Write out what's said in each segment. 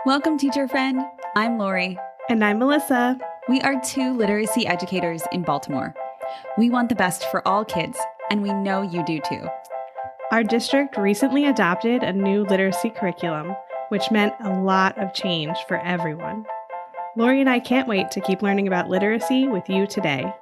Welcome, teacher friend. I'm Lori. And I'm Melissa. We are two literacy educators in Baltimore. We want the best for all kids, and we know you do too. Our district recently adopted a new literacy curriculum, which meant a lot of change for everyone. Lori and I can't wait to keep learning about literacy with you today.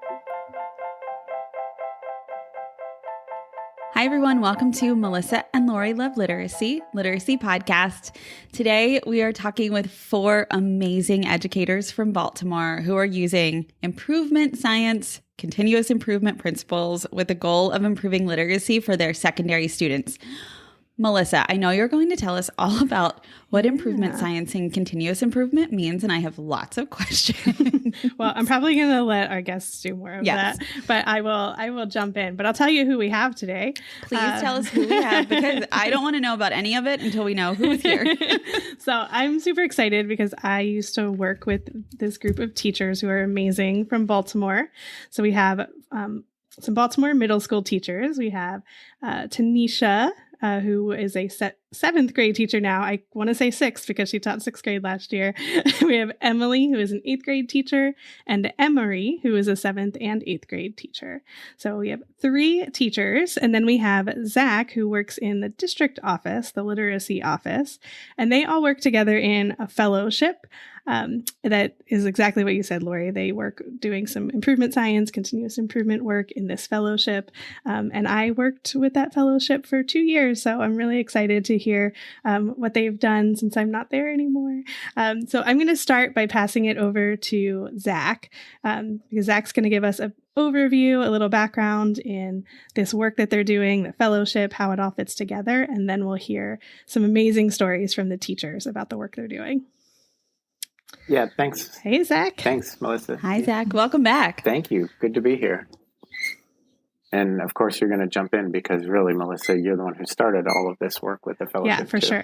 Hi, everyone. Welcome to Melissa and Lori Love Literacy podcast. Today, we are talking with four amazing educators from Baltimore who are using improvement science, continuous improvement principles with the goal of improving literacy for their secondary students. Melissa, I know you're going to tell us all about what improvement science and continuous improvement means, and I have lots of questions. Well, I'm probably going to let our guests do more of that, but I will jump in. But I'll tell you who we have today. Please tell us who we have, because I don't want to know about any of it until we know who's here. So I'm super excited because I used to work with this group of teachers who are amazing from Baltimore. So we have some Baltimore middle school teachers. We have Tanisha, who is a seventh grade teacher now. I want to say sixth because she taught sixth grade last year. We have Emily, who is an eighth grade teacher, and Emery, who is a seventh and eighth grade teacher. So we have three teachers. And then we have Zach, who works in the district office, the literacy office. And they all work together in a fellowship. That is exactly what you said, Lori. They work doing some improvement science, continuous improvement work in this fellowship. And I worked with that fellowship for 2 years. So I'm really excited to hear what they've done since I'm not there anymore. So I'm going to start by passing it over to Zach, because Zach's going to give us an overview, a little background in this work that they're doing, the fellowship, how it all fits together. And then we'll hear some amazing stories from the teachers about the work they're doing. Yeah, thanks. Hey, Zach. Thanks, Melissa. Hi, Zach. Welcome back. Thank you. Good to be here. And of course, you're going to jump in because really, Melissa, you're the one who started all of this work with the fellowship. Yeah, for sure.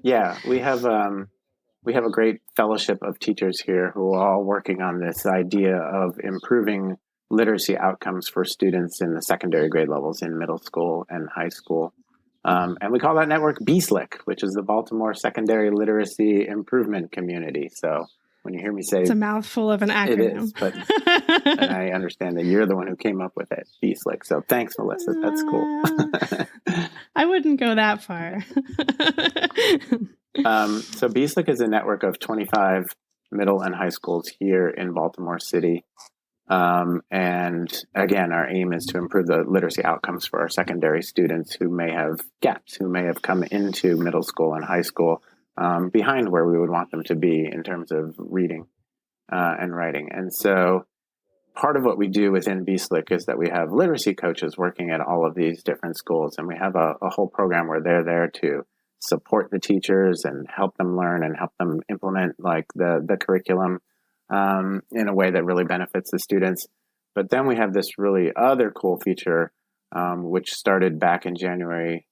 Yeah, we have a great fellowship of teachers here who are all working on this idea of improving literacy outcomes for students in the secondary grade levels in middle school and high school. And we call that network BSLIC, which is the Baltimore Secondary Literacy Improvement Community. So when you hear me say it's a mouthful of an acronym. It is, but and I understand that you're the one who came up with it, BSLIC. So thanks, Melissa. That's cool. I wouldn't go that far. So BSLIC is a network of 25 middle and high schools here in Baltimore City. And again, our aim is to improve the literacy outcomes for our secondary students who may have gaps, who may have come into middle school and high school behind where we would want them to be in terms of reading and writing. And so part of what we do within BSLIC is that we have literacy coaches working at all of these different schools. And we have a whole program where they're there to support the teachers and help them learn and help them implement like the curriculum in a way that really benefits the students. But then we have this really other cool feature, which started back in January,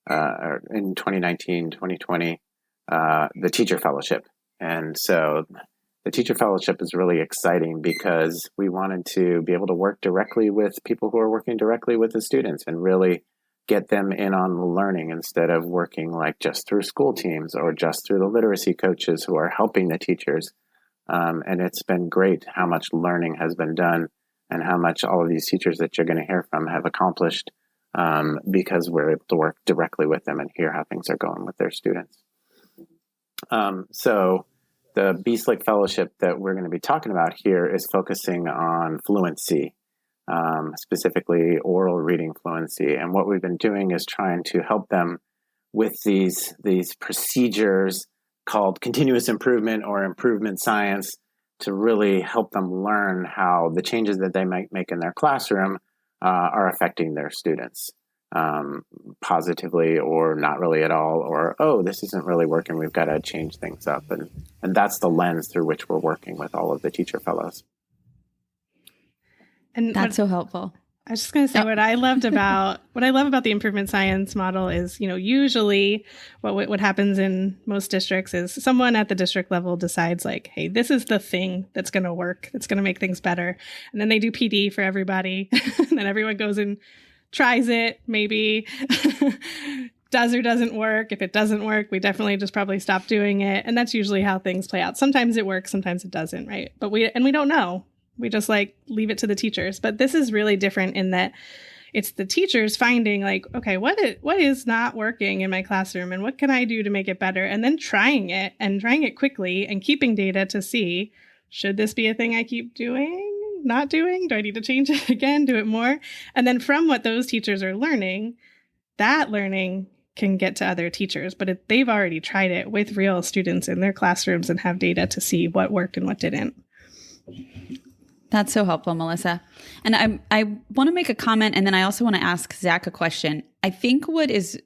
or in 2019, 2020, the Teacher Fellowship. And so the Teacher Fellowship is really exciting because we wanted to be able to work directly with people who are working directly with the students and really get them in on the learning instead of working like just through school teams or just through the literacy coaches who are helping the teachers. And it's been great how much learning has been done and how much all of these teachers that you're going to hear from have accomplished because we're able to work directly with them and hear how things are going with their students. So the BSLIC Fellowship that we're going to be talking about here is focusing on fluency, specifically oral reading fluency. And what we've been doing is trying to help them with these procedures called continuous improvement or improvement science to really help them learn how the changes that they might make in their classroom are affecting their students positively or not really at all, or, oh, this isn't really working, we've got to change things up. And that's the lens through which we're working with all of the teacher fellows. And that's so helpful. I was just going to say what I love about the improvement science model is, usually what happens in most districts is someone at the district level decides like, hey, this is the thing that's going to work, that's going to make things better. And then they do PD for everybody. And then everyone goes and tries it, maybe does or doesn't work. If it doesn't work, we definitely just probably stop doing it. And that's usually how things play out. Sometimes it works, sometimes it doesn't, right? But we don't know. We just like leave it to the teachers. But this is really different in that it's the teachers finding like, okay, what is not working in my classroom and what can I do to make it better? And then trying it quickly and keeping data to see, should this be a thing I keep doing, not doing? Do I need to change it again, do it more? And then from what those teachers are learning, that learning can get to other teachers. But if they've already tried it with real students in their classrooms and have data to see what worked and what didn't. That's so helpful, Melissa. And I want to make a comment, and then I also want to ask Zach a question. I think what is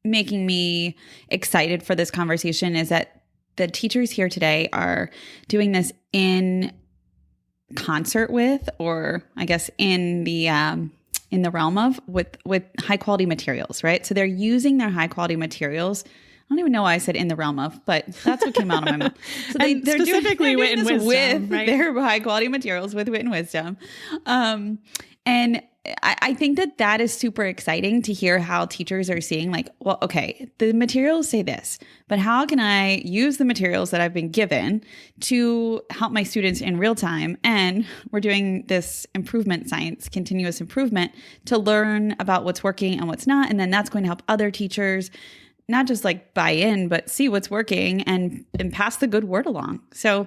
making me excited for this conversation is that the teachers here today are doing this in concert with, or I guess in the realm of with high quality materials, right? So they're using their high quality materials. I don't even know why I said in the realm of, but that's what came out of my mouth. So they're specifically doing wit and wisdom, with right? their high quality materials with wit and wisdom. And I think that is super exciting to hear how teachers are seeing like, well, okay, the materials say this, but how can I use the materials that I've been given to help my students in real time? And we're doing this improvement science, continuous improvement, to learn about what's working and what's not. And then that's going to help other teachers not just like buy in, but see what's working and pass the good word along. So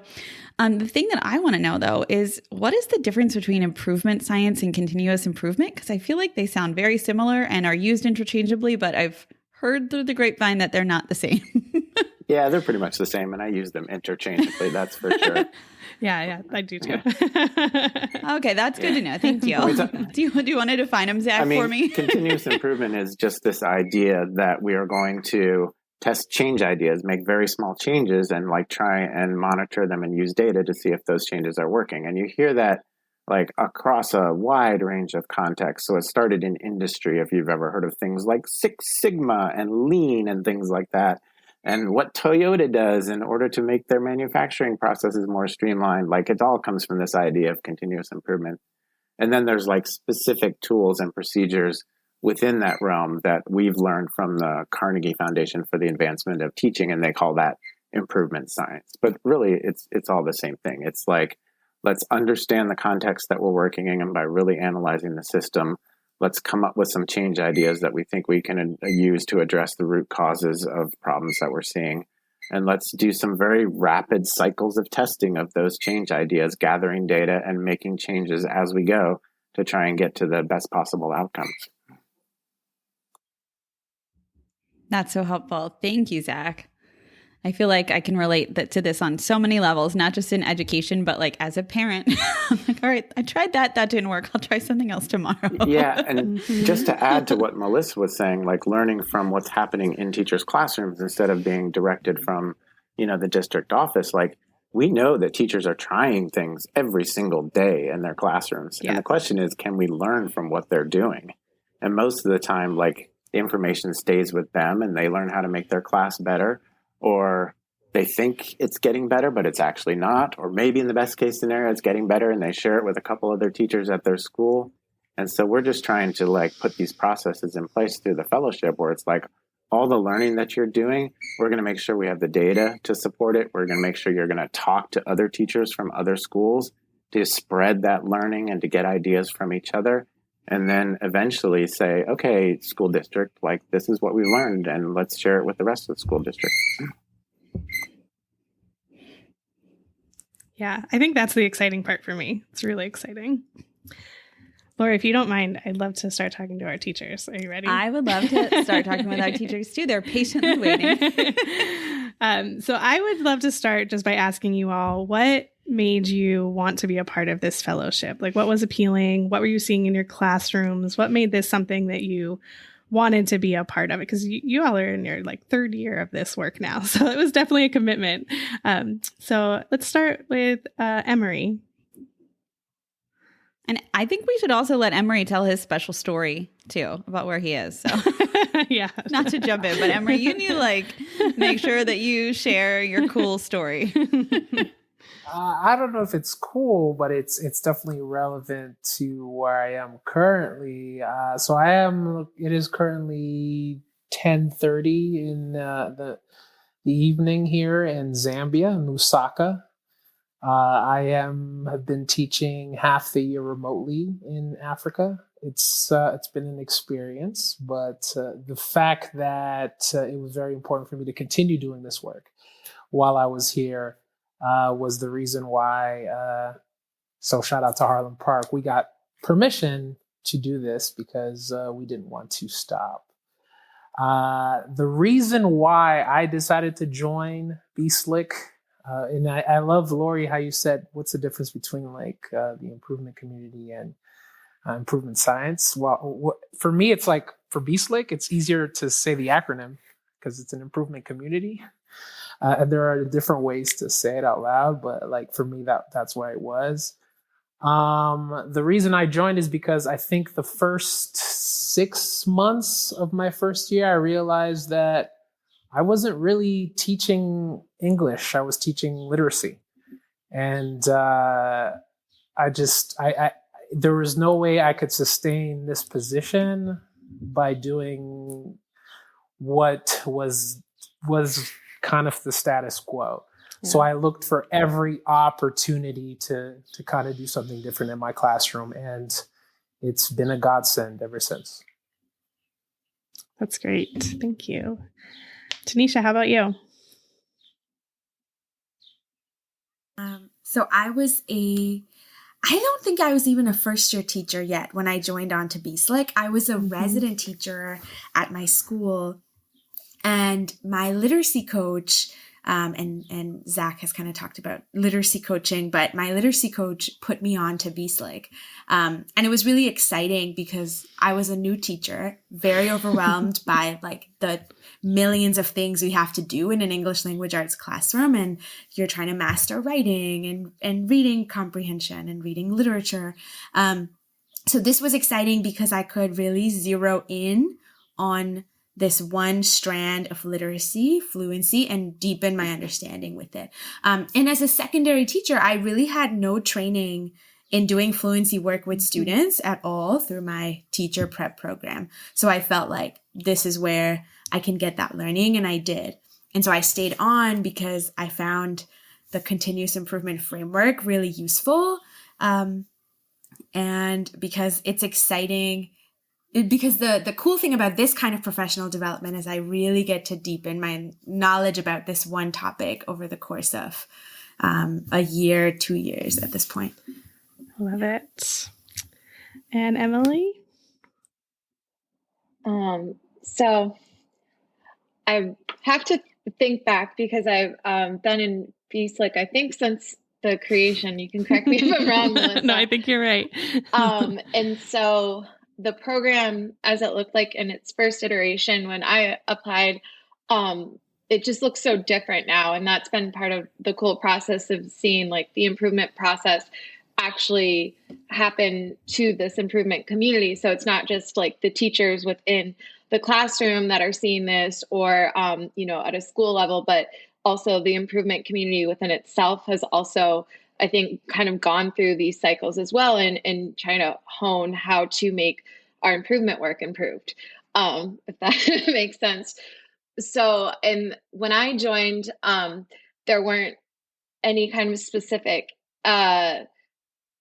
the thing that I want to know though is, what is the difference between improvement science and continuous improvement? Because I feel like they sound very similar and are used interchangeably, but I've heard through the grapevine that they're not the same. Yeah, they're pretty much the same, and I use them interchangeably, that's for sure. Yeah, I do too. Okay, that's good to know. Thank you. Do you want to define them, Zach, for me? Continuous improvement is just this idea that we are going to test change ideas, make very small changes, and like try and monitor them and use data to see if those changes are working. And you hear that like across a wide range of contexts. So it started in industry, if you've ever heard of things like Six Sigma and Lean and things like that. And what Toyota does in order to make their manufacturing processes more streamlined, like it all comes from this idea of continuous improvement. And then there's like specific tools and procedures within that realm that we've learned from the Carnegie Foundation for the Advancement of Teaching, and they call that improvement science. But really, it's all the same thing. It's like, let's understand the context that we're working in, and by really analyzing the system, let's come up with some change ideas that we think we can use to address the root causes of problems that we're seeing. And let's do some very rapid cycles of testing of those change ideas, gathering data and making changes as we go to try and get to the best possible outcomes. That's so helpful. Thank you, Zach. I feel like I can relate to this on so many levels, not just in education, but like as a parent. I'm like, all right, I tried that. That didn't work. I'll try something else tomorrow. Yeah. And just to add to what Melissa was saying, like learning from what's happening in teachers' classrooms instead of being directed from, the district office, like we know that teachers are trying things every single day in their classrooms. Yeah. And the question is, can we learn from what they're doing? And most of the time, like the information stays with them and they learn how to make their class better. Or they think it's getting better, but it's actually not. Or maybe in the best case scenario, it's getting better and they share it with a couple other teachers at their school. And so we're just trying to like put these processes in place through the fellowship where it's like all the learning that you're doing, we're going to make sure we have the data to support it. We're going to make sure you're going to talk to other teachers from other schools to spread that learning and to get ideas from each other. And then eventually say, okay, school district, like this is what we learned and let's share it with the rest of the school district. Yeah, I think that's the exciting part for me. It's really exciting. Laura, if you don't mind, I'd love to start talking to our teachers. Are you ready? I would love to start talking with our teachers too. They're patiently waiting. So I would love to start just by asking you all, what made you want to be a part of this fellowship? Like what was appealing? What were you seeing in your classrooms? What made this something that you wanted to be a part of it? Because you all are in your like third year of this work now. So it was definitely a commitment. So let's start with Emery. And I think we should also let Emery tell his special story too about where he is. So yeah, not to jump in, but Emery, you need to like make sure that you share your cool story. I don't know if it's cool, but it's definitely relevant to where I am currently. It is currently 10:30 in the evening here in Zambia, in Lusaka. Have been teaching half the year remotely in Africa. It's been an experience, but the fact that it was very important for me to continue doing this work while I was here was the reason why. So shout out to Harlem Park. We got permission to do this because we didn't want to stop. The reason why I decided to join Be Slick, and I love, Lori, how you said, what's the difference between like the improvement community and improvement science? Well, for me, it's like for Be Slick, it's easier to say the acronym because it's an improvement community. And there are different ways to say it out loud, but like for me, that's why it was. The reason I joined is because I think the first 6 months of my first year, I realized that I wasn't really teaching English. I was teaching literacy. And there was no way I could sustain this position by doing what was kind of the status quo. Yeah. So I looked for every opportunity to kind of do something different in my classroom, and it's been a godsend ever since. That's great. Thank you. Tanisha, how about you? So I don't think I was even a first year teacher yet when I joined on to Be Slick. I was a resident teacher at my school, and my literacy coach, and Zach has kind of talked about literacy coaching, but my literacy coach put me on to Be Slick. And it was really exciting because I was a new teacher, very overwhelmed by like the millions of things we have to do in an English language arts classroom. And you're trying to master writing and reading comprehension and reading literature. So this was exciting because I could really zero in on this one strand of literacy, fluency, and deepen my understanding with it. And as a secondary teacher, I really had no training in doing fluency work with students at all through my teacher prep program. So I felt like this is where I can get that learning, and I did. And so I stayed on because I found the continuous improvement framework really useful, and because it's exciting. Because the cool thing about this kind of professional development is I really get to deepen my knowledge about this one topic over the course of a year, 2 years at this point. Love it. And Emily? So I have to think back because I've been in Be Slick, I think, since the creation. You can correct me if I'm wrong, Melissa. No, I think you're right. And so the program, as it looked like in its first iteration when I applied, it just looks so different now. And that's been part of the cool process of seeing like the improvement process actually happen to this improvement community. So it's not just like the teachers within the classroom that are seeing this or, at a school level, but also the improvement community within itself has also, I think, kind of gone through these cycles as well and trying to hone how to make our improvement work improved, if that makes sense. So, and when I joined, there weren't any kind of specific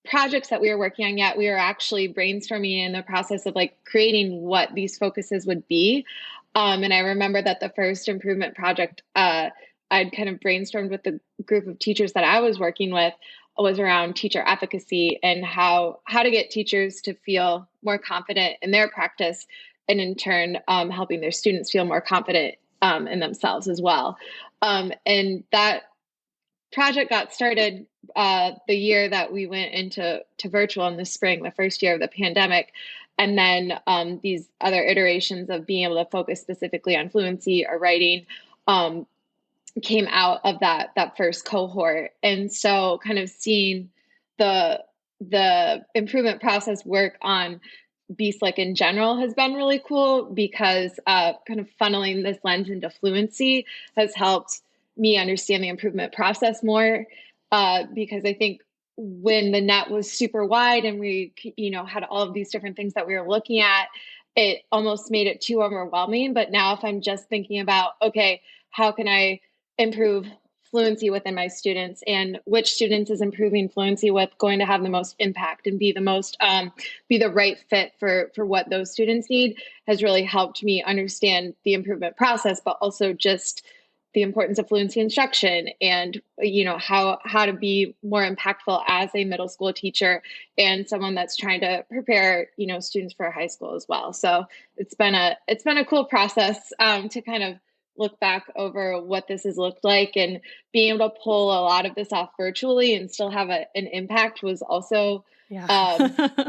projects that we were working on yet. We were actually brainstorming in the process of like creating what these focuses would be. And I remember that the first improvement project I'd kind of brainstormed with the group of teachers that I was working with was around teacher efficacy and how to get teachers to feel more confident in their practice, and in turn helping their students feel more confident in themselves as well. And that project got started the year that we went into virtual in the spring, the first year of the pandemic. And then these other iterations of being able to focus specifically on fluency or writing came out of that first cohort. And so kind of seeing the improvement process work on Be Slick in general has been really cool because kind of funneling this lens into fluency has helped me understand the improvement process more, because I think when the net was super wide and we, had all of these different things that we were looking at, it almost made it too overwhelming. But now if I'm just thinking about, okay, how can I improve fluency within my students, and which students is improving fluency with going to have the most impact and be the most be the right fit for what those students need, has really helped me understand the improvement process, but also just the importance of fluency instruction, and how to be more impactful as a middle school teacher and someone that's trying to prepare students for high school as well. So it's been a cool process to kind of look back over what this has looked like, and being able to pull a lot of this off virtually and still have an impact was also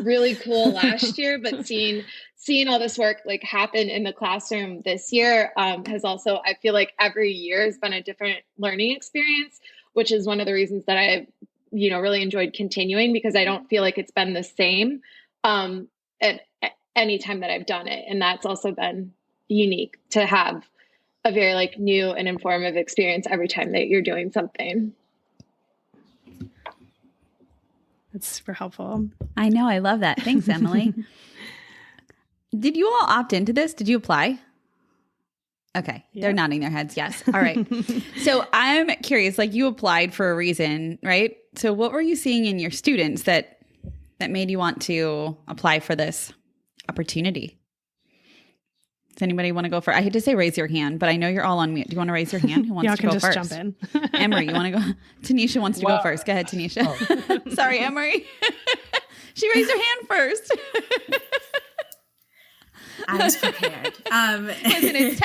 really cool last year. But seeing all this work like happen in the classroom this year has also, I feel like every year has been a different learning experience, which is one of the reasons that I've really enjoyed continuing, because I don't feel like it's been the same at any time that I've done it. And that's also been unique to have a very like new and informative experience every time that you're doing something. That's super helpful. I know. I love that. Thanks, Emily. Did you all opt into this? Did you apply? Okay. Yeah. They're nodding their heads. Yes. All right. So I'm curious, like you applied for a reason, right? So what were you seeing in your students that made you want to apply for this opportunity? Does anybody want to go first? I hate to say raise your hand, but I know you're all on mute. Do you want to raise your hand? Who wants Y'all to go can just first? jump in. Emery, you want to go? Tanisha wants to go first. Go ahead, Tanisha. Oh. Sorry, Emery. She raised her hand first. I was prepared. Listen, it's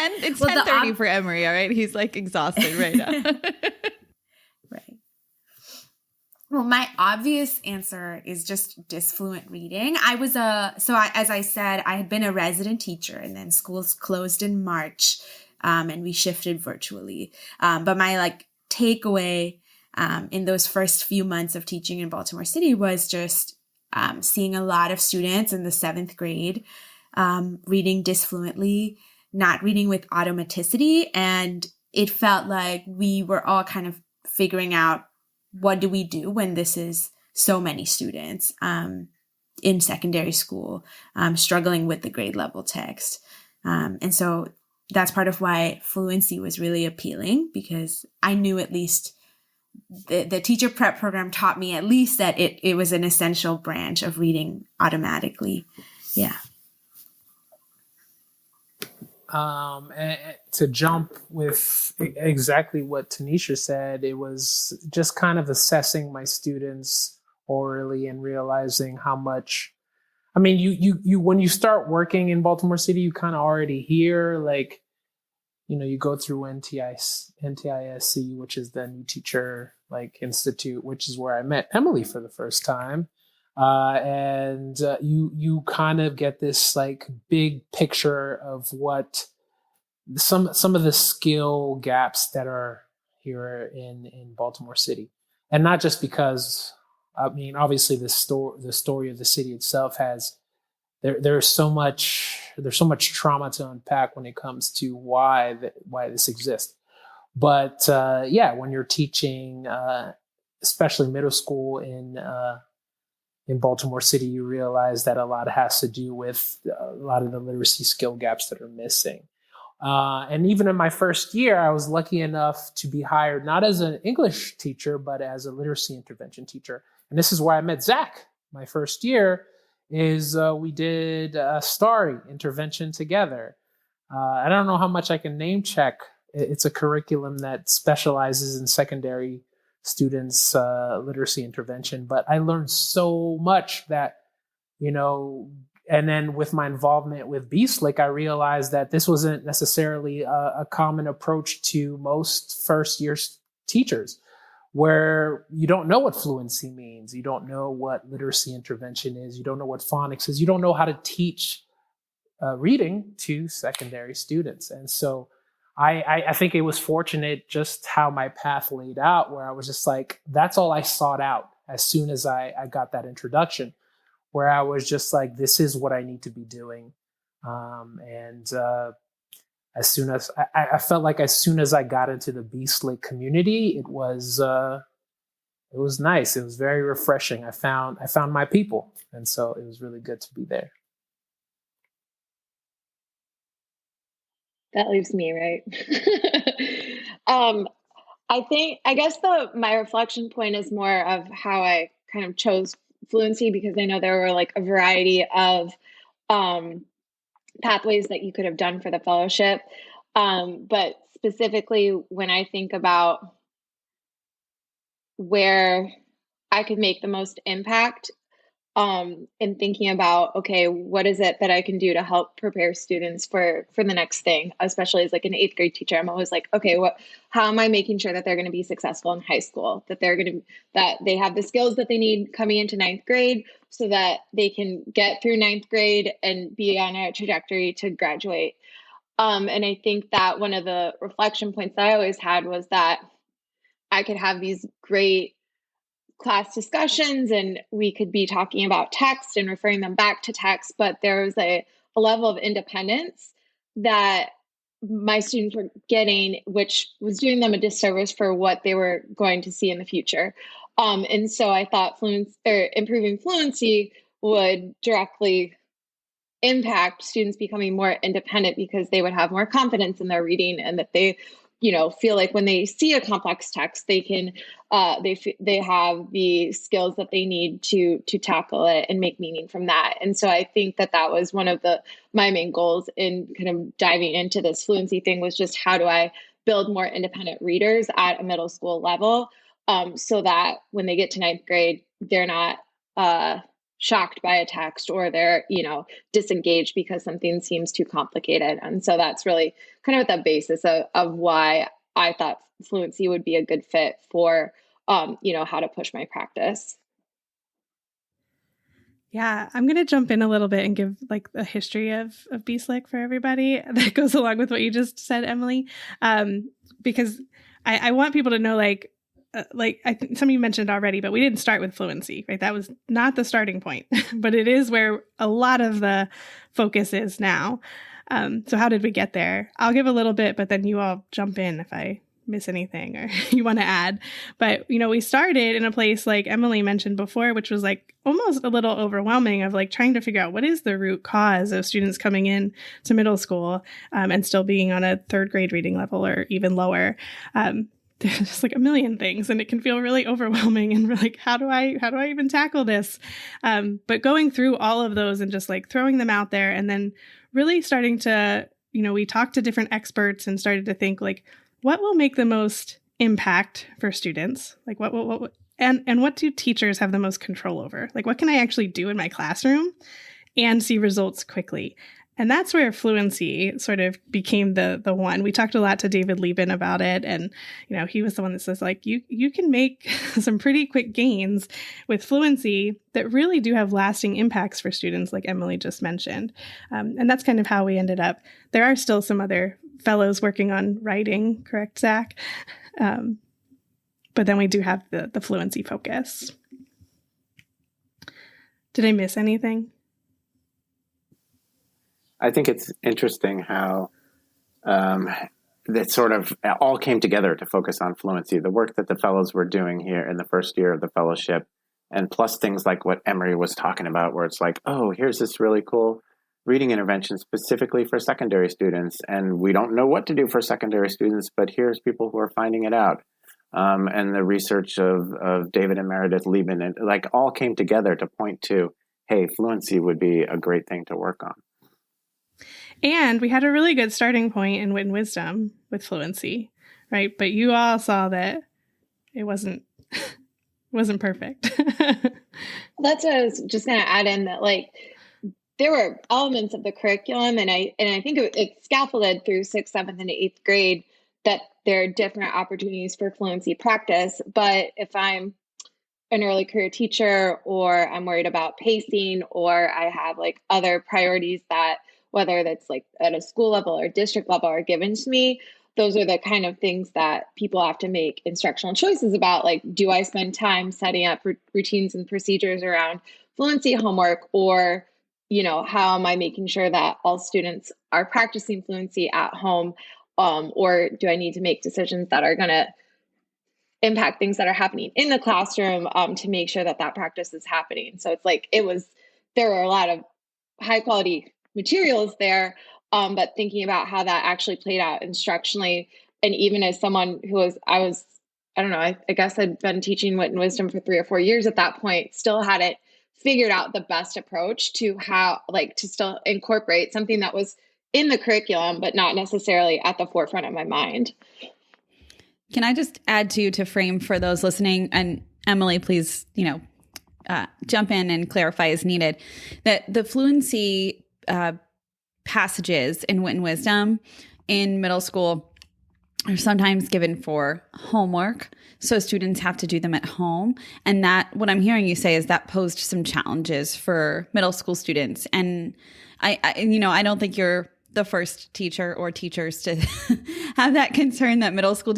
10:30 for Emery, all right? He's like exhausted right now. Right. Well, my obvious answer is just disfluent reading. As I said, I had been a resident teacher, and then schools closed in March, and we shifted virtually. But my takeaway in those first few months of teaching in Baltimore City was just seeing a lot of students in the 7th grade reading disfluently, not reading with automaticity. And it felt like we were all kind of figuring out, what do we do when this is so many students in secondary school struggling with the grade level text? And so that's part of why fluency was really appealing, because I knew at least the teacher prep program taught me at least that it was an essential branch of reading automatically. Yeah. And to jump with exactly what Tanisha said, it was just kind of assessing my students orally and realizing how much, I mean, you when you start working in Baltimore City, you kind of already hear you go through NTISC, which is the New Teacher Institute, which is where I met Emily for the first time. And you kind of get this big picture of what some of the skill gaps that are here in Baltimore City, and not just because, I mean, obviously the story of the city itself has there's so much trauma to unpack when it comes to why this exists. But when you're teaching, especially middle school in Baltimore City, you realize that a lot has to do with a lot of the literacy skill gaps that are missing. And even in my first year, I was lucky enough to be hired not as an English teacher, but as a literacy intervention teacher. And this is where I met Zach. My first year is we did a STARI intervention together. I don't know how much I can name check. It's a curriculum that specializes in secondary students' literacy intervention, but I learned so much that, and then with my involvement with BSlick, I realized that this wasn't necessarily a common approach to most first year teachers, where you don't know what fluency means. You don't know what literacy intervention is. You don't know what phonics is. You don't know how to teach reading to secondary students. And so I think it was fortunate just how my path laid out, where I was just that's all I sought out as soon as I got that introduction, where I was just this is what I need to be doing. As soon as I felt like as soon as I got into the BSlick community, it was nice. It was very refreshing. I found my people. And so it was really good to be there. That leaves me, right? I guess my reflection point is more of how I kind of chose fluency, because I know there were like a variety of um, pathways that you could have done for the fellowship. But specifically, when I think about where I could make the most impact, in thinking about, okay, what is it that I can do to help prepare students for the next thing, especially as like an 8th grade teacher. I'm always like, okay, how am I making sure that they're going to be successful in high school, that they have the skills that they need coming into 9th grade so that they can get through 9th grade and be on a trajectory to graduate. And I think that one of the reflection points that I always had was that I could have these great class discussions and we could be talking about text and referring them back to text, but there was a level of independence that my students were getting, which was doing them a disservice for what they were going to see in the future. And so I thought improving fluency would directly impact students becoming more independent, because they would have more confidence in their reading, and that they feel like when they see a complex text, they can they have the skills that they need to tackle it and make meaning from that. And so I think that was one of my main goals in kind of diving into this fluency thing, was just how do I build more independent readers at a middle school level, so that when they get to 9th grade, they're not shocked by a text, or they're disengaged because something seems too complicated. And so that's really kind of at the basis of why I thought fluency would be a good fit for how to push my practice. Yeah, I'm going to jump in a little bit and give like the history of BSlick for everybody that goes along with what you just said, Emily, because I want people to know, like I think some of you mentioned already, but we didn't start with fluency, right? That was not the starting point, but it is where a lot of the focus is now. So how did we get there? I'll give a little bit, but then you all jump in if I miss anything or you want to add. But, we started in a place like Emily mentioned before, which was like almost a little overwhelming, of like trying to figure out what is the root cause of students coming in to middle school and still being on a 3rd grade reading level or even lower. There's just like a million things, and it can feel really overwhelming, and we're like, how do I even tackle this? But going through all of those and just like throwing them out there, and then really starting to, we talked to different experts and started to think like, what will make the most impact for students? Like what and what do teachers have the most control over? Like, what can I actually do in my classroom and see results quickly? And that's where fluency sort of became the one. We talked a lot to David Lieben about it. And, he was the one that says, like, you can make some pretty quick gains with fluency that really do have lasting impacts for students, like Emily just mentioned. And that's kind of how we ended up. There are still some other fellows working on writing, correct, Zach? But then we do have the fluency focus. Did I miss anything? I think it's interesting how that sort of all came together to focus on fluency. The work that the fellows were doing here in the first year of the fellowship, and plus things like what Emery was talking about, where it's like, oh, here's this really cool reading intervention specifically for secondary students, and we don't know what to do for secondary students, but here's people who are finding it out. And the research of David and Meredith Lieben, and like all came together to point to, hey, fluency would be a great thing to work on. And we had a really good starting point in Wit and Wisdom with fluency, right? But you all saw that it wasn't perfect. That's what I was just going to add in, that like there were elements of the curriculum, and I think it's scaffolded through 6th, 7th, and 8th grade, that there are different opportunities for fluency practice. But if I'm an early career teacher, or I'm worried about pacing, or I have like other priorities that, whether that's like at a school level or district level, are given to me, those are the kind of things that people have to make instructional choices about. Like, do I spend time setting up routines and procedures around fluency homework, or, how am I making sure that all students are practicing fluency at home? Or do I need to make decisions that are going to impact things that are happening in the classroom to make sure that practice is happening? So it's like, there were a lot of high quality materials there, But thinking about how that actually played out instructionally, and even as someone who I don't know, I guess I'd been teaching wit and wisdom for 3 or 4 years at that point, still hadn't figured out the best approach to how, like, to still incorporate something that was in the curriculum, but not necessarily at the forefront of my mind. Can I just add to frame for those listening, and Emily, please, jump in and clarify as needed, that the fluency passages in wit and wisdom in middle school are sometimes given for homework. So students have to do them at home. And that, what I'm hearing you say, is that posed some challenges for middle school students. And I don't think you're the first teacher or teachers to have that concern that middle school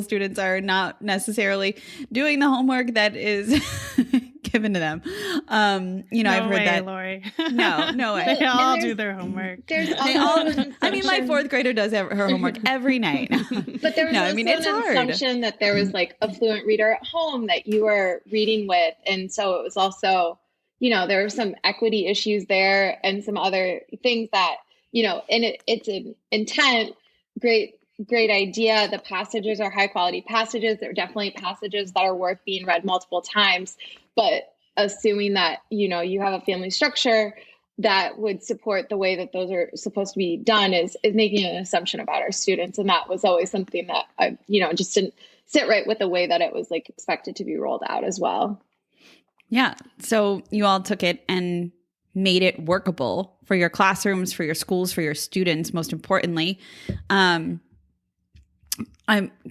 students are not necessarily doing the homework that is given to them. I've heard that. Lori. No way. They all do their homework. My fourth grader does her homework every night. But there was it's an assumption that there was like a fluent reader at home that you were reading with. And so it was also, there were some equity issues there and some other things that, and it's an intent, great idea. The passages are high quality passages. They're definitely passages that are worth being read multiple times. But assuming that, you have a family structure that would support the way that those are supposed to be done is making an assumption about our students. And that was always something that I, just didn't sit right with the way that it was like expected to be rolled out as well. Yeah. So you all took it and made it workable for your classrooms, for your schools, for your students, most importantly. Can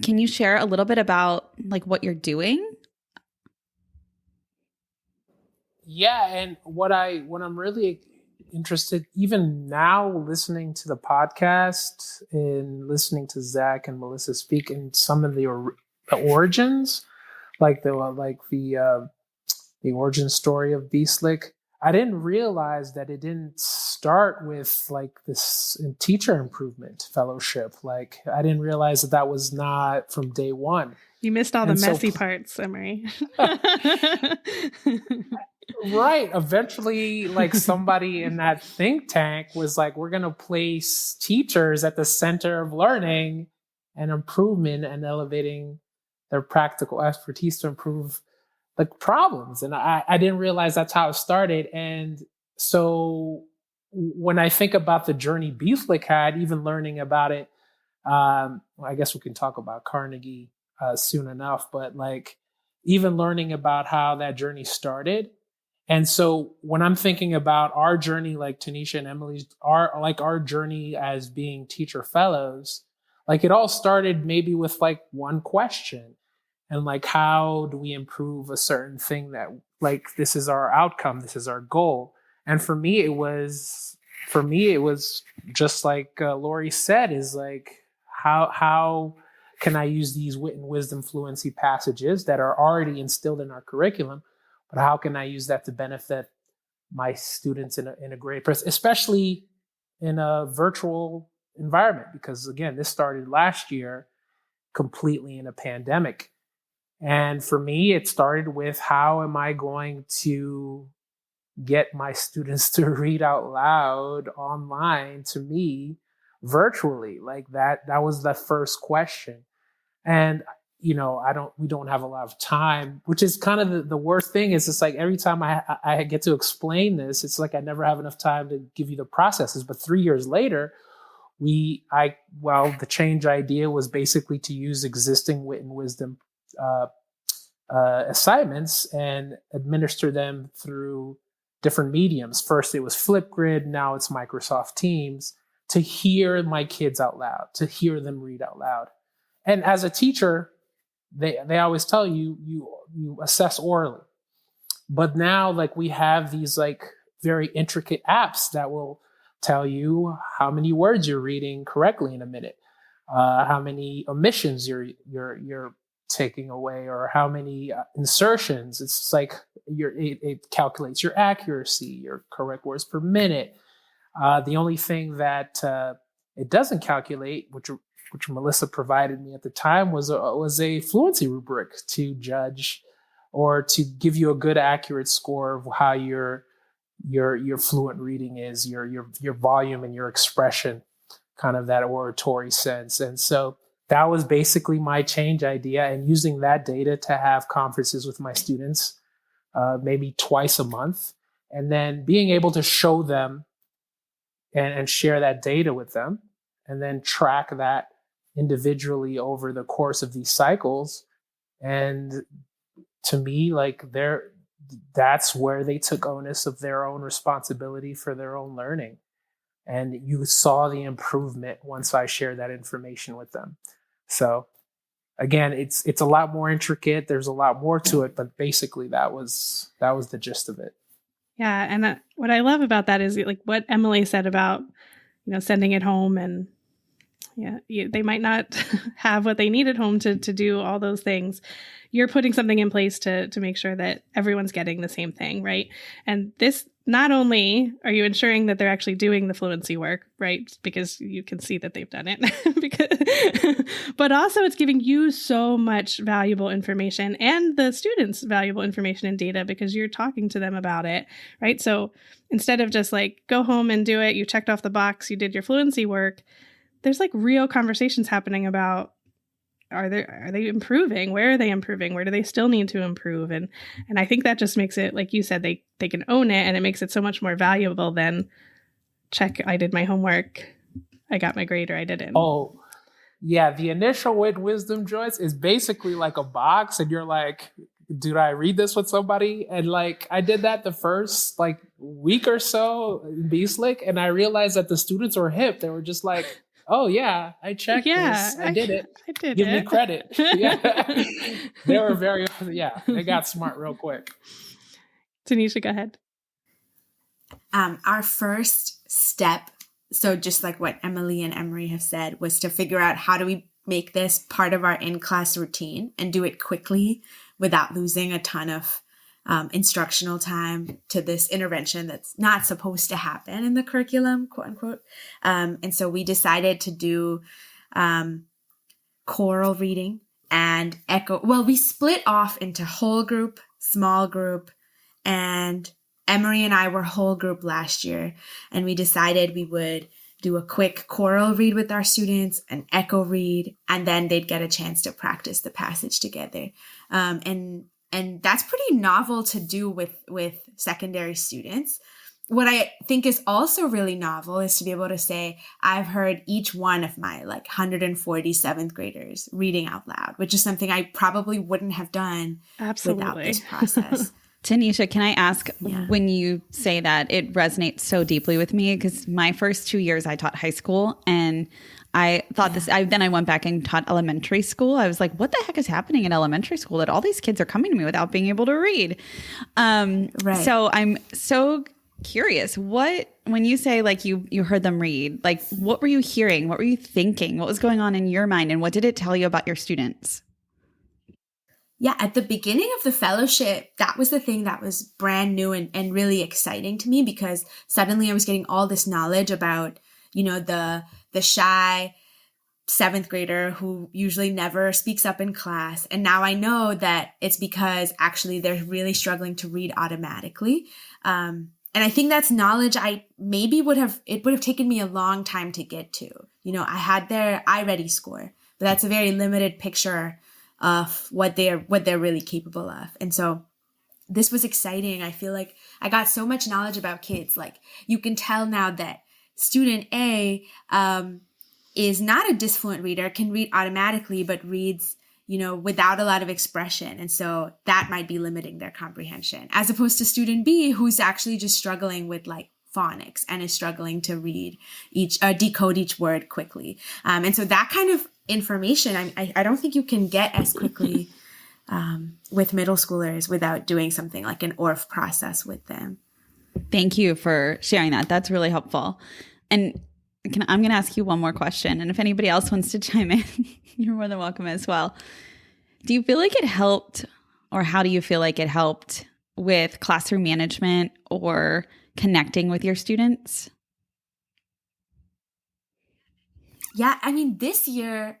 you share a little bit about like what you're doing? Yeah, and what I'm really interested, even now, listening to the podcast and listening to Zach and Melissa speak in some of the origins, like the origin story of Beastlick. I didn't realize that it didn't start with like this teacher improvement fellowship. Like I didn't realize that was not from day one. You missed all the messy parts, Emery. Right. Eventually, like somebody in that think tank was like, we're going to place teachers at the center of learning and improvement and elevating their practical expertise to improve like problems. And I didn't realize that's how it started. And so when I think about the journey Beastlick had, even learning about it, I guess we can talk about Carnegie soon enough, but like even learning about how that journey started. And so when I'm thinking about our journey, like Tanisha and Emily's, our journey as being teacher fellows, like it all started maybe with like one question. And like, how do we improve a certain thing that like, this is our outcome, this is our goal. And for me, it was just like Lori said, is like, how can I use these wit and wisdom fluency passages that are already instilled in our curriculum, but how can I use that to benefit my students in a great place, especially in a virtual environment? Because again, this started last year completely in a pandemic. And for me, it started with how am I going to get my students to read out loud online to me virtually? Like that was the first question. And, we don't have a lot of time, which is kind of the worst thing. Is it's like every time I get to explain this, it's like I never have enough time to give you the processes. But 3 years later, the change idea was basically to use existing wit and wisdom assignments and administer them through different mediums. First, it was Flipgrid. Now it's Microsoft Teams, to hear my kids out loud, to hear them read out loud. And as a teacher, they always tell you assess orally. But now, like, we have these like very intricate apps that will tell you how many words you're reading correctly in a minute, how many omissions you're taking away, or how many insertions. It's like it calculates your accuracy, your correct words per minute. The only thing that it doesn't calculate, which Melissa provided me at the time, was a fluency rubric to judge or to give you a good, accurate score of how you're your fluent reading is, your volume and your expression, kind of that oratory sense. And so that was basically my change idea, and using that data to have conferences with my students, maybe twice a month, and then being able to show them and share that data with them, and then track that individually over the course of these cycles. And to me, like, that's where they took onus of their own responsibility for their own learning. And you saw the improvement once I shared that information with them. So again, it's a lot more intricate. There's a lot more to it, but basically that was the gist of it. Yeah, and what I love about that is like what Emily said about, sending it home, and they might not have what they need at home to do all those things. You're putting something in place to make sure that everyone's getting the same thing, right? And this, not only are you ensuring that they're actually doing the fluency work, right? Because you can see that they've done it, but also it's giving you so much valuable information, and the students valuable information and data, because you're talking to them about it, right? So instead of just like, go home and do it, you checked off the box, you did your fluency work, there's like real conversations happening about, are they improving? Where are they improving? Where do they still need to improve? And I think that just makes it, like you said, they can own it, and it makes it so much more valuable than, check, I did my homework, I got my grade, or I didn't. Oh, yeah. The initial wisdom, Joyce, is basically like a box, and you're like, did I read this with somebody? And like, I did that the first like week or so in B-Slick, and I realized that the students were hip. They were just like, oh yeah, I checked this. I did it. I did Give it. me credit. Yeah. They were they got smart real quick. Tanisha, go ahead. Our first step, so just like what Emily and Emery have said, was to figure out how do we make this part of our in-class routine and do it quickly without losing a ton of instructional time to this intervention that's not supposed to happen in the curriculum, quote unquote. And so we decided to do choral reading and echo. Well, we split off into whole group, small group, and Emery and I were whole group last year. And we decided we would do a quick choral read with our students, an echo read, and then they'd get a chance to practice the passage together. And that's pretty novel to do with secondary students. What I think is also really novel is to be able to say, I've heard each one of my like 140 seventh graders reading out loud, which is something I probably wouldn't have done without this process. Tanisha, can I ask, when you say that, it resonates so deeply with me, because my first 2 years I taught high school, and I thought then I went back and taught elementary school. I was like, what the heck is happening in elementary school that all these kids are coming to me without being able to read? Right. So I'm so curious, when you say like you heard them read, like what were you hearing? What were you thinking? What was going on in your mind? And what did it tell you about your students? Yeah, at the beginning of the fellowship, that was the thing that was brand new and really exciting to me, because suddenly I was getting all this knowledge about, the shy seventh grader who usually never speaks up in class. And now I know that it's because actually they're really struggling to read automatically. And I think that's knowledge it would have taken me a long time to get to. I had their iReady score, but that's a very limited picture of what they're really capable of. And so this was exciting. I feel like I got so much knowledge about kids. Like, you can tell now that student A is not a disfluent reader, can read automatically, but reads, without a lot of expression. And so that might be limiting their comprehension, as opposed to student B, who's actually just struggling with like phonics and is struggling to decode each word quickly. And so that kind of information, I don't think you can get as quickly with middle schoolers without doing something like an ORF process with them. Thank you for sharing that. That's really helpful. And I'm going to ask you one more question. And if anybody else wants to chime in, you're more than welcome as well. Do you feel like it helped, or how do you feel like it helped with classroom management or connecting with your students? Yeah, I mean, this year,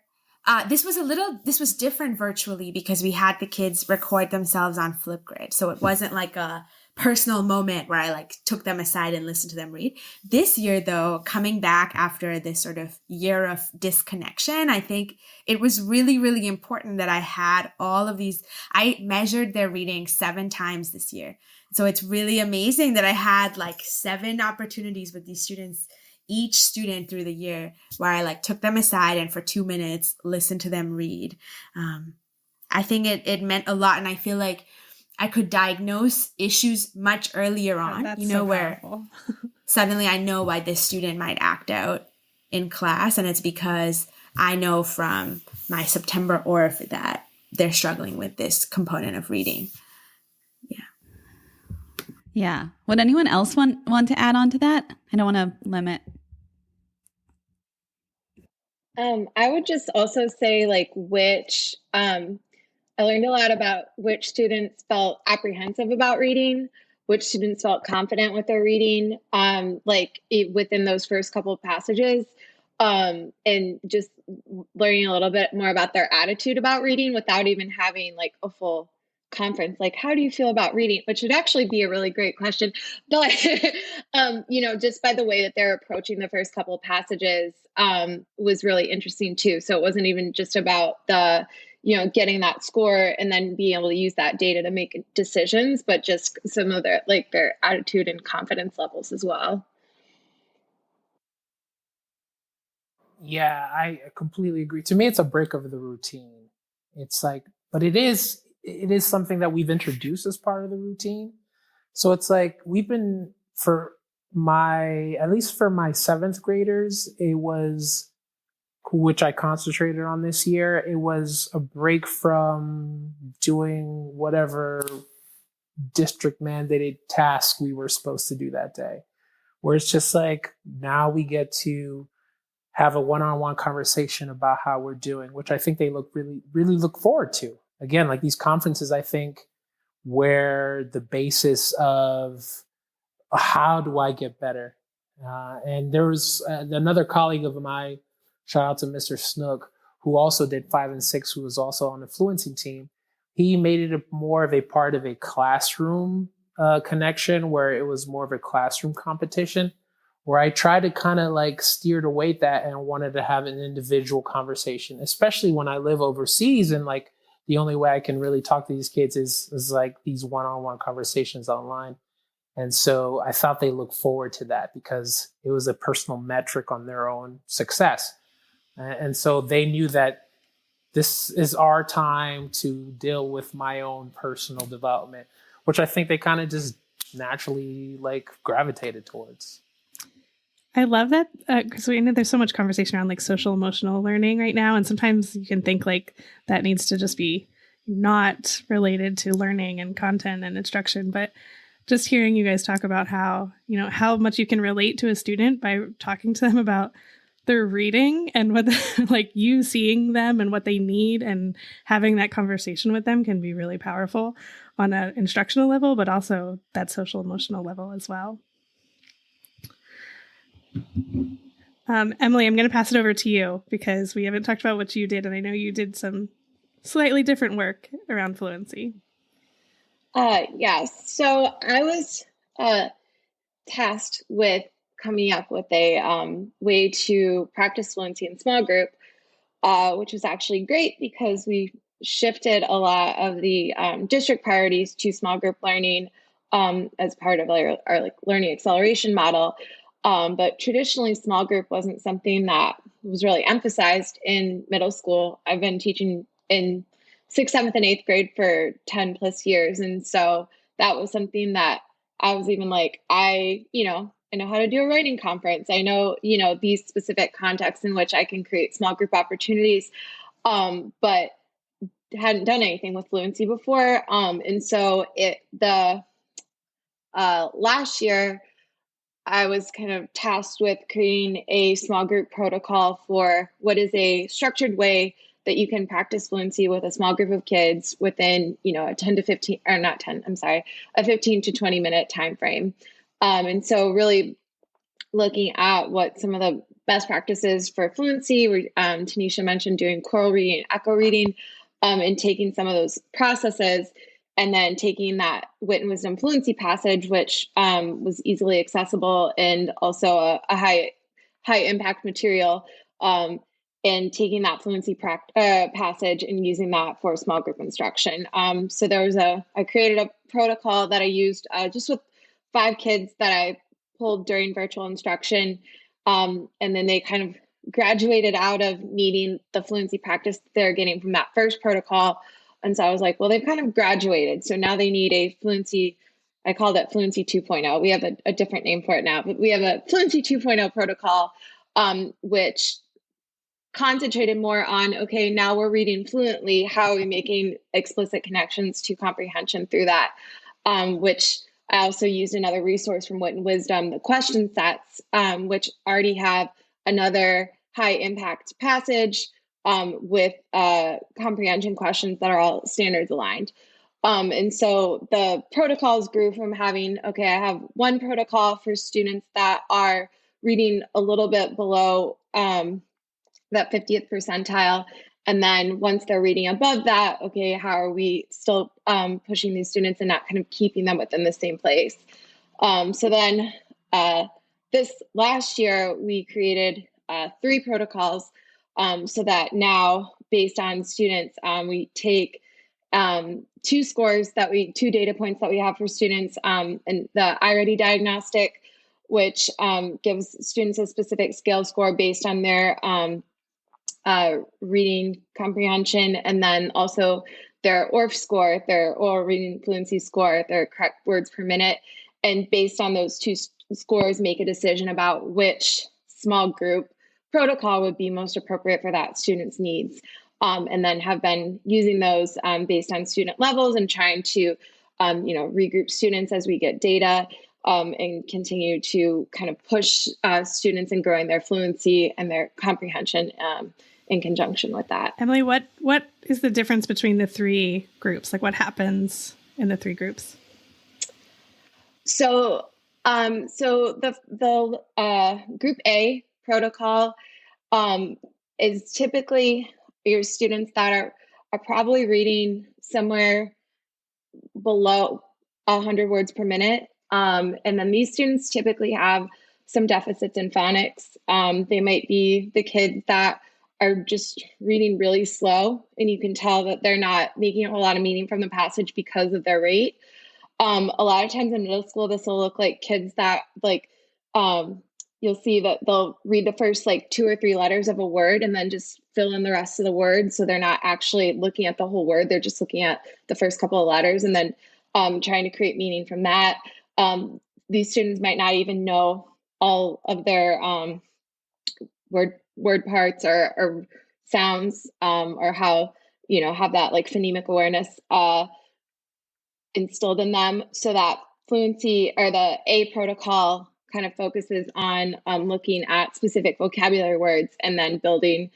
this was different virtually, because we had the kids record themselves on Flipgrid. So it wasn't like a personal moment where I like took them aside and listened to them read. This year, though, coming back after this sort of year of disconnection, I think it was really, really important that I had all of these. I measured their reading 7 times this year. So it's really amazing that I had like 7 opportunities with these students, each student through the year, where I like took them aside and for 2 minutes listened to them read. I think it meant a lot. And I feel like I could diagnose issues much earlier on, where suddenly I know why this student might act out in class. And it's because I know from my September ORF that they're struggling with this component of reading. Yeah. Would anyone else want to add on to that? I don't want to limit. I would just also say like I learned a lot about which students felt apprehensive about reading, which students felt confident with their reading, within those first couple of passages, and just learning a little bit more about their attitude about reading without even having like a full conference. Like, how do you feel about reading? Which would actually be a really great question. But, just by the way that they're approaching the first couple of passages was really interesting too. So it wasn't even just about the getting that score and then being able to use that data to make decisions, but just some of their attitude and confidence levels as well. Yeah, I completely agree. To me, it's a break of the routine. It's like, but it is something that we've introduced as part of the routine. So it's like we've been at least for my 7th graders, it was, which I concentrated on this year, it was a break from doing whatever district mandated task we were supposed to do that day. Where it's just like, now we get to have a one-on-one conversation about how we're doing, which I think they really look forward to. Again, like these conferences, I think, where the basis of how do I get better? And there was another colleague of mine, shout out to Mr. Snook, who also did 5 and 6, who was also on the Fluency team. He made it more of a part of a classroom connection, where it was more of a classroom competition, where I tried to kind of like steer to weight that and wanted to have an individual conversation, especially when I live overseas. And like the only way I can really talk to these kids is like these one-on-one conversations online. And so I thought they looked forward to that because it was a personal metric on their own success. And so they knew that this is our time to deal with my own personal development, which I think they kind of just naturally like gravitated towards. I love that because we know there's so much conversation around like social emotional learning right now. And sometimes you can think like that needs to just be not related to learning and content and instruction. But just hearing you guys talk about how much you can relate to a student by talking to them about their reading and what like you seeing them and what they need and having that conversation with them can be really powerful on an instructional level, but also that social emotional level as well. Emily, I'm going to pass it over to you because we haven't talked about what you did, and I know you did some slightly different work around fluency. Yes. So I was tasked with coming up with a way to practice fluency in small group, which was actually great because we shifted a lot of the district priorities to small group learning as part of our like learning acceleration model. But traditionally, small group wasn't something that was really emphasized in middle school. I've been teaching in 6th, 7th, and 8th grade for 10 plus years. And so that was something that I was even like, I know how to do a writing conference. I know, these specific contexts in which I can create small group opportunities, but hadn't done anything with fluency before. And so last year, I was kind of tasked with creating a small group protocol for what is a structured way that you can practice fluency with a small group of kids within, a 15 to 20 minute time frame. And so really looking at what some of the best practices for fluency, Tanisha mentioned doing choral reading, echo reading, and taking some of those processes and then taking that wit and wisdom fluency passage, which was easily accessible and also a high impact material, and taking that fluency passage and using that for small group instruction. So I created a protocol that I used just with 5 kids that I pulled during virtual instruction. And then they kind of graduated out of needing the fluency practice they're getting from that first protocol. And so I was like, well, they've kind of graduated. So now they need a fluency. I called it Fluency 2.0. We have a different name for it now, but we have a Fluency 2.0 protocol, which concentrated more on, okay, now we're reading fluently. How are we making explicit connections to comprehension through that? Which I also used another resource from Wit and Wisdom, the question sets, which already have another high impact passage with comprehension questions that are all standards aligned. And so the protocols grew from having, okay, I have one protocol for students that are reading a little bit below that 50th percentile. And then once they're reading above that, okay, how are we still pushing these students and not kind of keeping them within the same place? So then this last year, we created 3 protocols so that now, based on students, we take 2 data points that we have for students, and the iReady diagnostic, which gives students a specific scale score based on their reading comprehension, and then also their ORF score, their oral reading fluency score, their correct words per minute. And based on those 2 scores, make a decision about which small group protocol would be most appropriate for that student's needs. And then have been using those based on student levels and trying to regroup students as we get data, and continue to kind of push students in growing their fluency and their comprehension in conjunction with that. Emily, what is the difference between the 3 groups? Like, what happens in the 3 groups? So the Group A protocol is typically your students that are probably reading somewhere below 100 words per minute. And then these students typically have some deficits in phonics. They might be the kids that are just reading really slow, and you can tell that they're not making a whole lot of meaning from the passage because of their rate. A lot of times in middle school, this will look like kids that you'll see that they'll read the first 2 or 3 letters of a word and then just fill in the rest of the word. So they're not actually looking at the whole word. They're just looking at the first couple of letters and then trying to create meaning from that. These students might not even know all of their word parts or sounds, or how, have that phonemic awareness instilled in them. So that fluency, or the A protocol, kind of focuses on looking at specific vocabulary words and then building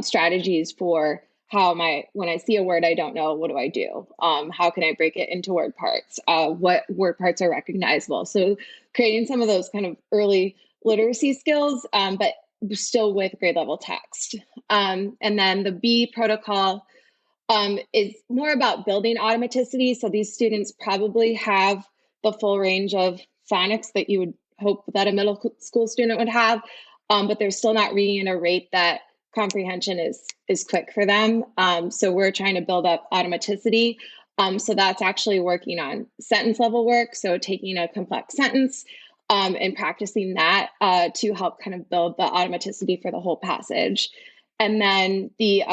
strategies for when I see a word I don't know, what do I do? How can I break it into word parts? What word parts are recognizable? So creating some of those kind of early literacy skills, but still with grade level text. And then the B protocol is more about building automaticity. So these students probably have the full range of phonics that you would hope that a middle school student would have, but they're still not reading at a rate that comprehension is quick for them. So we're trying to build up automaticity. So that's actually working on sentence level work. So taking a complex sentence and practicing that to help kind of build the automaticity for the whole passage. And then the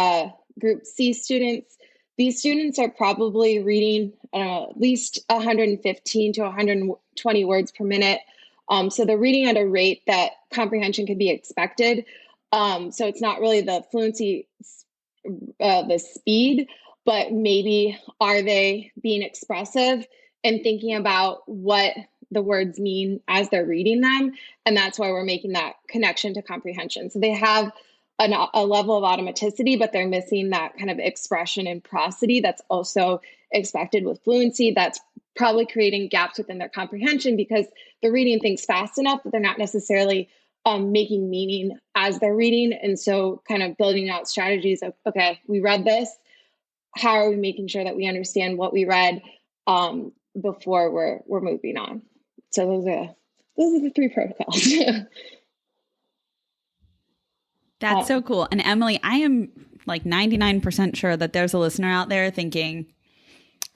Group C students, these students are probably reading at least 115 to 120 words per minute. So they're reading at a rate that comprehension can be expected. So it's not really the fluency, the speed, but maybe are they being expressive and thinking about what the words mean as they're reading them? And that's why we're making that connection to comprehension. So they have a level of automaticity, but they're missing that kind of expression and prosody that's also expected with fluency. That's probably creating gaps within their comprehension because they're reading things fast enough, but they're not necessarily making meaning as they're reading. And so kind of building out strategies of, okay, we read this. How are we making sure that we understand what we read? before we're moving on. So those are the 3 protocols. That's so cool. And Emily, I am like 99% sure that there's a listener out there thinking,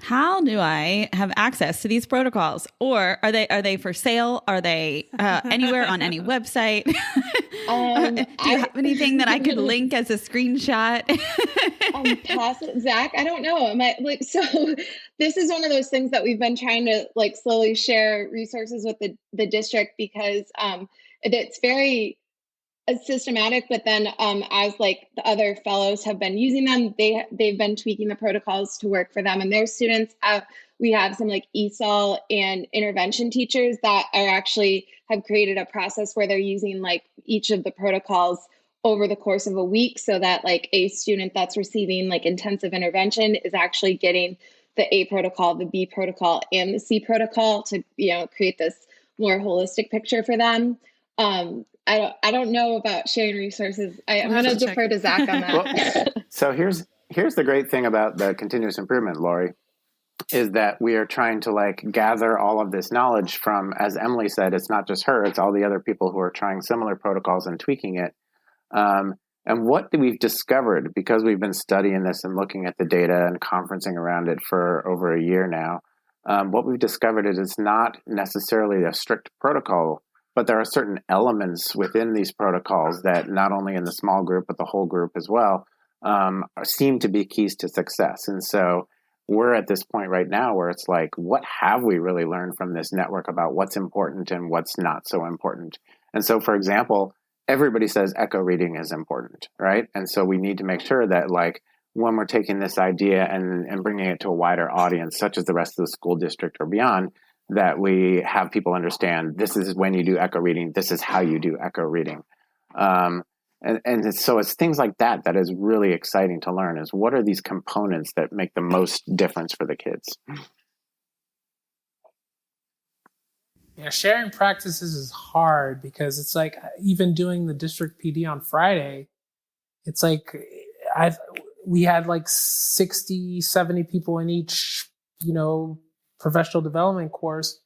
how do I have access to these protocols? Or are they for sale? Are they anywhere on any website? Do you have anything that I could link as a screenshot? Zach, I don't know. So this is one of those things that we've been trying to like slowly share resources with the district, because it's very systematic, but then as like the other fellows have been using them, they've been tweaking the protocols to work for them and their students. We have some like ESOL and intervention teachers that are actually have created a process where they're using like each of the protocols over the course of a week, so that like a student that's receiving like intensive intervention is actually getting the A protocol, the B protocol, and the C protocol to, create this more holistic picture for them. I don't know about sharing resources. I'm going to defer to Zach on that. Well, so here's the great thing about the continuous improvement, Lori, is that we are trying to like gather all of this knowledge from, as Emily said, it's not just her, it's all the other people who are trying similar protocols and tweaking it. And what we've discovered, because we've been studying this and looking at the data and conferencing around it for over a year now, what we've discovered is it's not necessarily a strict protocol, but there are certain elements within these protocols that not only in the small group, but the whole group as well, seem to be keys to success. And so we're at this point right now where it's like, what have we really learned from this network about what's important and what's not so important? And so, for example, everybody says echo reading is important, right? And so we need to make sure that like when we're taking this idea and bringing it to a wider audience, such as the rest of the school district or beyond, that we have people understand this is when you do echo reading, this is how you do echo reading. So it's things like that is really exciting to learn, is what are these components that make the most difference for the kids? Yeah, sharing practices is hard because it's like even doing the district PD on Friday, it's like we had like 60, 70 people in each, professional development course.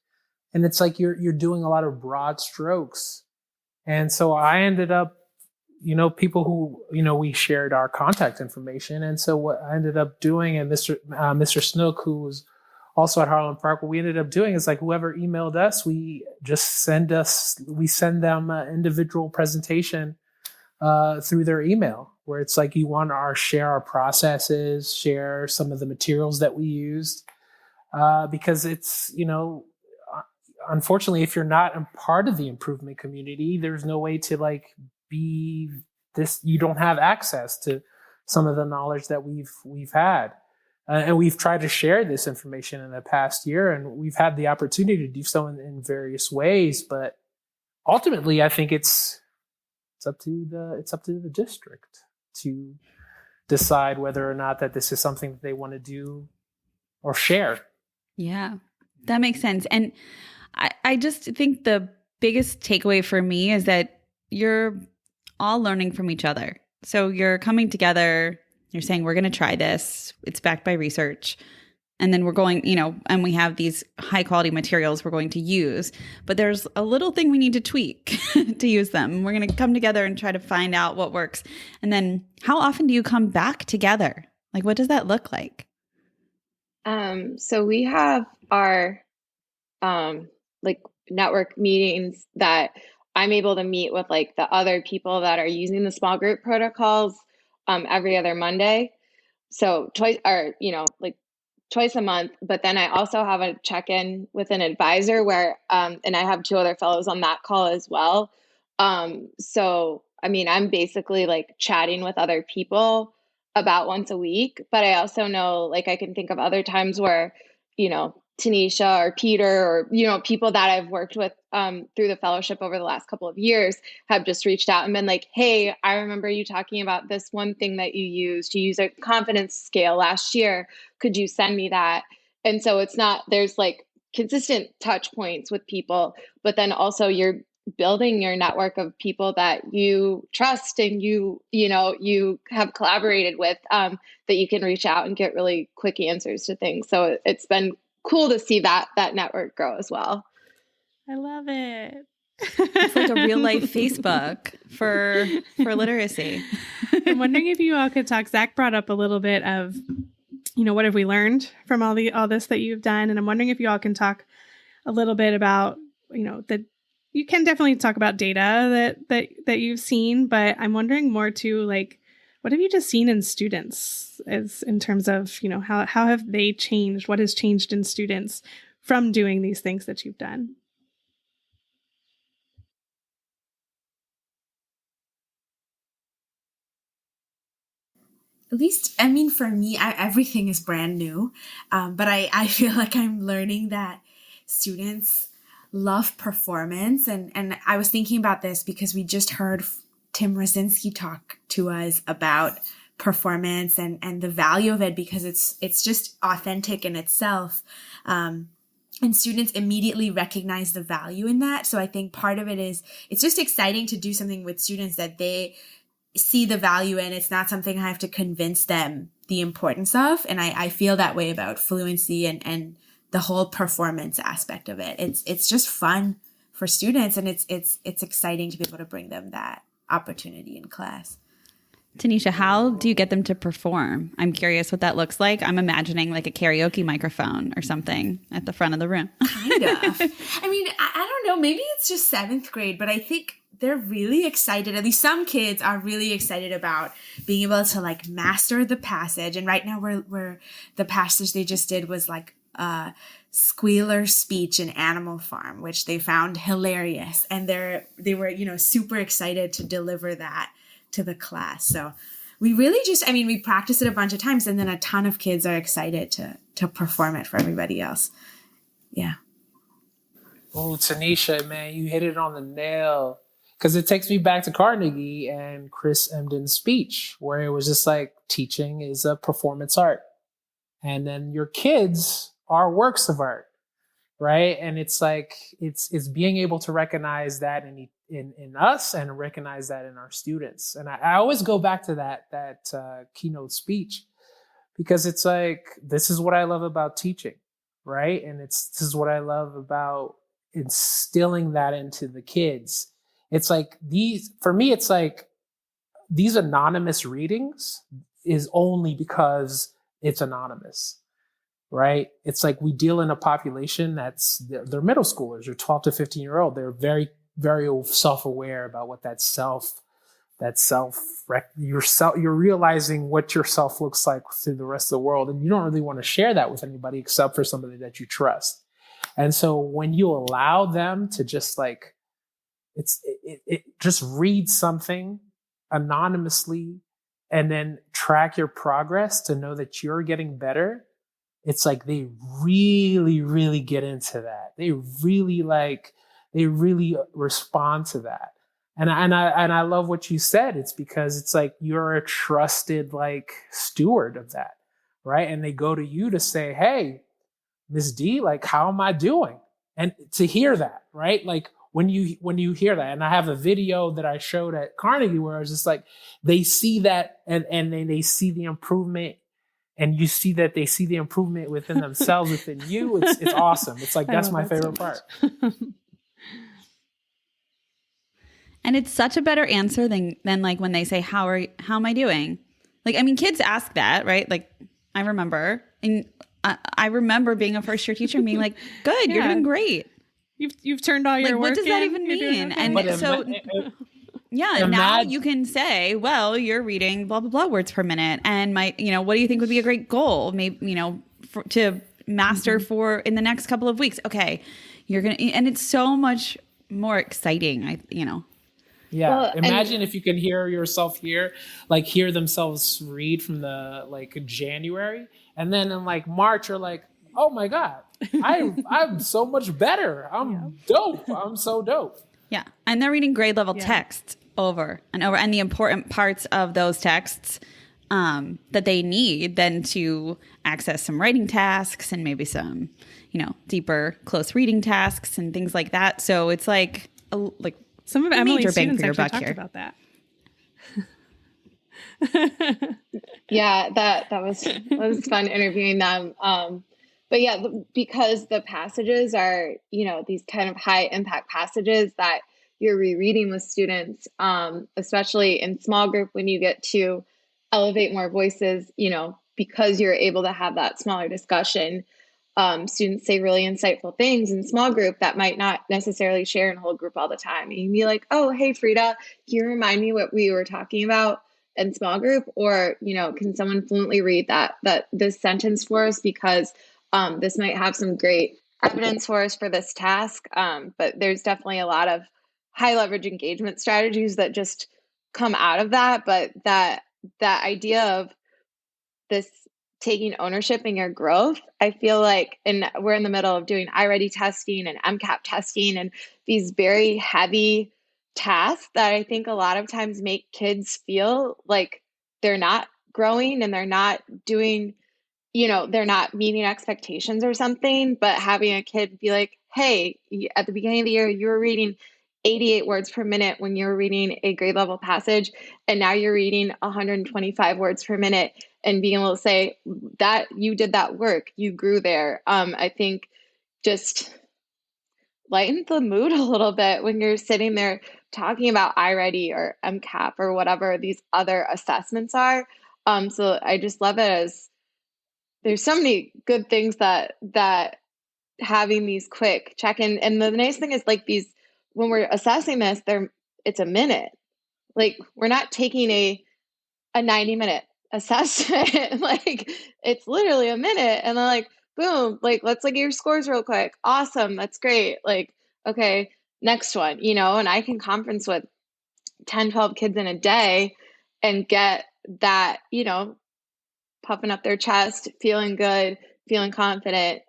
And it's like you're doing a lot of broad strokes. And so I ended up, people who, we shared our contact information. And so what I ended up doing, and Mr. Snook, who was also at Harlem Park, what we ended up doing is like whoever emailed us, we send them an individual presentation through their email, where it's like you want to share our processes, share some of the materials that we used, because it's, unfortunately, if you're not a part of the improvement community, there's no way to like be this. You don't have access to some of the knowledge that we've had. And we've tried to share this information in the past year, and we've had the opportunity to do so in various ways. But ultimately, I think it's up to the district to decide whether or not that this is something that they want to do or share. Yeah, that makes sense. And I just think the biggest takeaway for me is that you're all learning from each other. So you're coming together. You're saying, we're going to try this. It's backed by research. And then we're going, and we have these high quality materials we're going to use. But there's a little thing we need to tweak to use them. We're going to come together and try to find out what works. And then how often do you come back together? Like, what does that look like? So we have our like network meetings that I'm able to meet with like the other people that are using the small group protocols every other Monday. So twice a month. But then I also have a check-in with an advisor where, and I have 2 other fellows on that call as well. So, I'm basically like chatting with other people about once a week, but I also know like I can think of other times where, Tanisha or Peter or, people that I've worked with through the fellowship over the last couple of years have just reached out and been like, hey, I remember you talking about this one thing that you used to use a confidence scale last year. Could you send me that? And so there's like consistent touch points with people, but then also you're building your network of people that you trust and you have collaborated with, that you can reach out and get really quick answers to things. So it's been cool to see that network grow as well. I love it. It's like a real life Facebook for literacy. I'm wondering if you all could talk. Zach brought up a little bit of, what have we learned from all this that you've done? And I'm wondering if you all can talk a little bit about, that you can definitely talk about data that you've seen, but I'm wondering more too, like, what have you just seen in students as in terms of, how have they changed? What has changed in students from doing these things that you've done? At least, I mean, for me, everything is brand new. But I feel like I'm learning that students love performance. And I was thinking about this because we just heard Tim Rosinski talk to us about performance and the value of it, because it's just authentic in itself. And students immediately recognize the value in that. So I think part of it is, it's just exciting to do something with students that they see the value in. It's not something I have to convince them the importance of. And I feel that way about Fluency and the whole performance aspect of it. It's just fun for students, and it's exciting to be able to bring them that opportunity in class. Tanisha, how do you get them to perform? I'm curious what that looks like. I'm imagining like a karaoke microphone or something at the front of the room. Kind of. I mean, I don't know. Maybe it's just 7th grade, but I think they're really excited. At least some kids are really excited about being able to like master the passage. And right now we're the passage they just did was like Squealer speech in Animal Farm, which they found hilarious. And they were, super excited to deliver that to the class. So we really we practice it a bunch of times, and then a ton of kids are excited to perform it for everybody else. Yeah. Oh, Tanisha, man, you hit it on the nail. Because it takes me back to Carnegie and Chris Emden's speech, where it was just like, teaching is a performance art. And then your kids are works of art, right? And it's like, it's being able to recognize that in us and recognize that in our students. And I always go back to that keynote speech, because it's like, this is what I love about teaching, right? And this is what I love about instilling that into the kids. It's like for me, it's like these anonymous readings is only because it's anonymous, right? It's like we deal in a population they're middle schoolers or 12 to 15-year-old. They're very, very self-aware about what you're realizing what yourself looks like to the rest of the world. And you don't really want to share that with anybody except for somebody that you trust. And so when you allow them to just like, it just read something anonymously and then track your progress to know that you're getting better. It's like they really, really get into that. They really respond to that. And I love what you said. It's because it's like you're a trusted like steward of that, right? And they go to you to say, hey, Miss D, like, how am I doing? And to hear that, right? Like when you hear that, and I have a video that I showed at Carnegie where I was just like, they see that and then they see the improvement, and you see that they see the improvement within themselves, within you. It's awesome. It's like, that's my favorite part. And it's such a better answer than like when they say, how am I doing? Like, I mean, kids ask that, right? Like I remember being a first year teacher and being like, good, you're doing great. You've turned all your work. What does that even mean? Okay. And so, now you can say, well, you're reading blah, blah, blah words per minute. And what do you think would be a great goal? Maybe, to master for in the next couple of weeks. Okay. And it's so much more exciting. Yeah. Well, imagine if you can hear yourself hear themselves read from the like January, and then in like March, you're like, oh my God, I'm so much better. I'm dope. I'm so dope. Yeah. And they're reading grade level text over and over, and the important parts of those texts that they need then to access some writing tasks and maybe some, deeper close reading tasks and things like that. So it's like some of Emily's students actually talked here. about that. Yeah, that was fun interviewing them. but yeah, because the passages are, these kind of high impact passages that you're rereading with students, especially in small group when you get to elevate more voices, because you're able to have that smaller discussion. Students say really insightful things in small group that might not necessarily share in whole group all the time. You can be like, oh, hey, Frida, can you remind me what we were talking about in small group? Or, can someone fluently read this sentence for us? Because this might have some great evidence for us for this task. But there's definitely a lot of high leverage engagement strategies that just come out of that. But that idea of this taking ownership in your growth, I feel like, and we're in the middle of doing iReady testing and MCAP testing and these very heavy tasks that I think a lot of times make kids feel like they're not growing and they're not doing, they're not meeting expectations or something. But having a kid be like, hey, at the beginning of the year, you were reading 88 words per minute when you were reading a grade level passage, and now you're reading 125 words per minute, and being able to say that you did that work, you grew there. I think just lightens the mood a little bit when you're sitting there talking about iReady or MCAP or whatever these other assessments are. So I just love it as there's so many good things that having these quick check-in. And the nice thing is, like, these, when we're assessing this, it's a minute. Like, we're not taking a 90-minute assessment. Like, it's literally a minute, and then, like, boom, like, let's look at your scores real quick. Awesome, that's great. Like, okay, next one, and I can conference with 10, 12 kids in a day and get that, puffing up their chest, feeling good, feeling confident,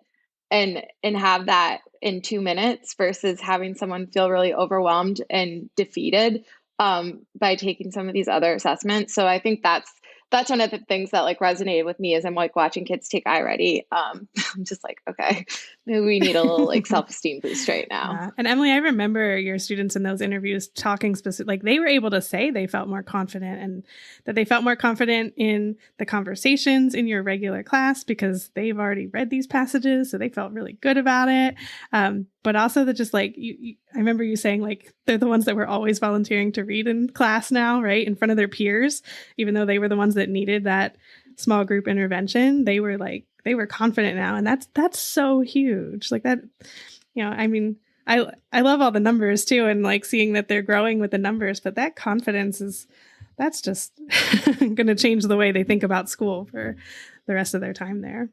and have that in 2 minutes versus having someone feel really overwhelmed and defeated by taking some of these other assessments. So I think that's one of the things that, like, resonated with me as I'm, like, watching kids take iReady. I'm just like, okay, maybe we need a little, like, self-esteem boost right now. Yeah. And Emily, I remember your students in those interviews talking like they were able to say they felt more confident, and that they felt more confident in the conversations in your regular class because they've already read these passages. So they felt really good about it. But also that just, like, I remember you saying, like, they're the ones that were always volunteering to read in class now, right? In front of their peers, even though they were the ones that needed that small group intervention. They were confident now. And that's so huge. Like, that, I mean, I love all the numbers too, and, like, seeing that they're growing with the numbers, but that confidence that's just going to change the way they think about school for the rest of their time there.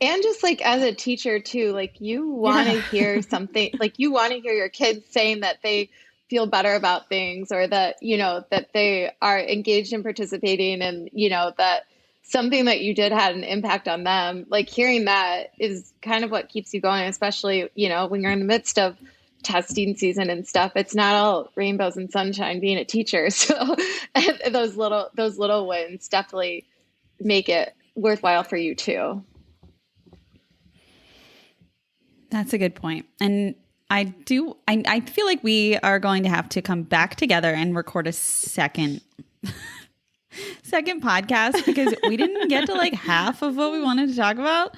And just, like, as a teacher too, like, you want to hear something, like, you want to hear your kids saying that they feel better about things, or that, that they are engaged in participating, and, that something that you did had an impact on them. Like, hearing that is kind of what keeps you going, especially, when you're in the midst of testing season and stuff. It's not all rainbows and sunshine being a teacher. So those little wins definitely make it worthwhile for you too. That's a good point. And I feel like we are going to have to come back together and record a second podcast, because we didn't get to, like, half of what we wanted to talk about.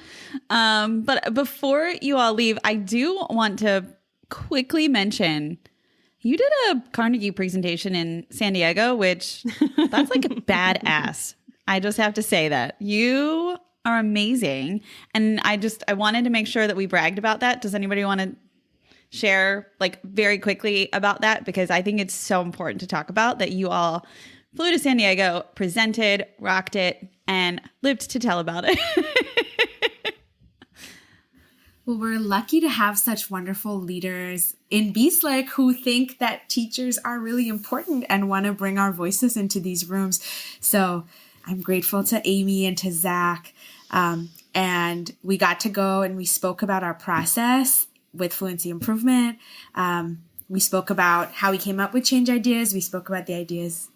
But before you all leave, I do want to quickly mention you did a Carnegie presentation in San Diego, which that's, like, badass. I just have to say that you are amazing. And I wanted to make sure that we bragged about that. Does anybody want to share, like, very quickly about that? Because I think it's so important to talk about that you all flew to San Diego, presented, rocked it, and lived to tell about it. Well, we're lucky to have such wonderful leaders in BSLIC who think that teachers are really important and want to bring our voices into these rooms. So I'm grateful to Amy and to Zach. And we got to go and we spoke about our process with Fluency Improvement. We spoke about how we came up with change ideas. We spoke about the ideas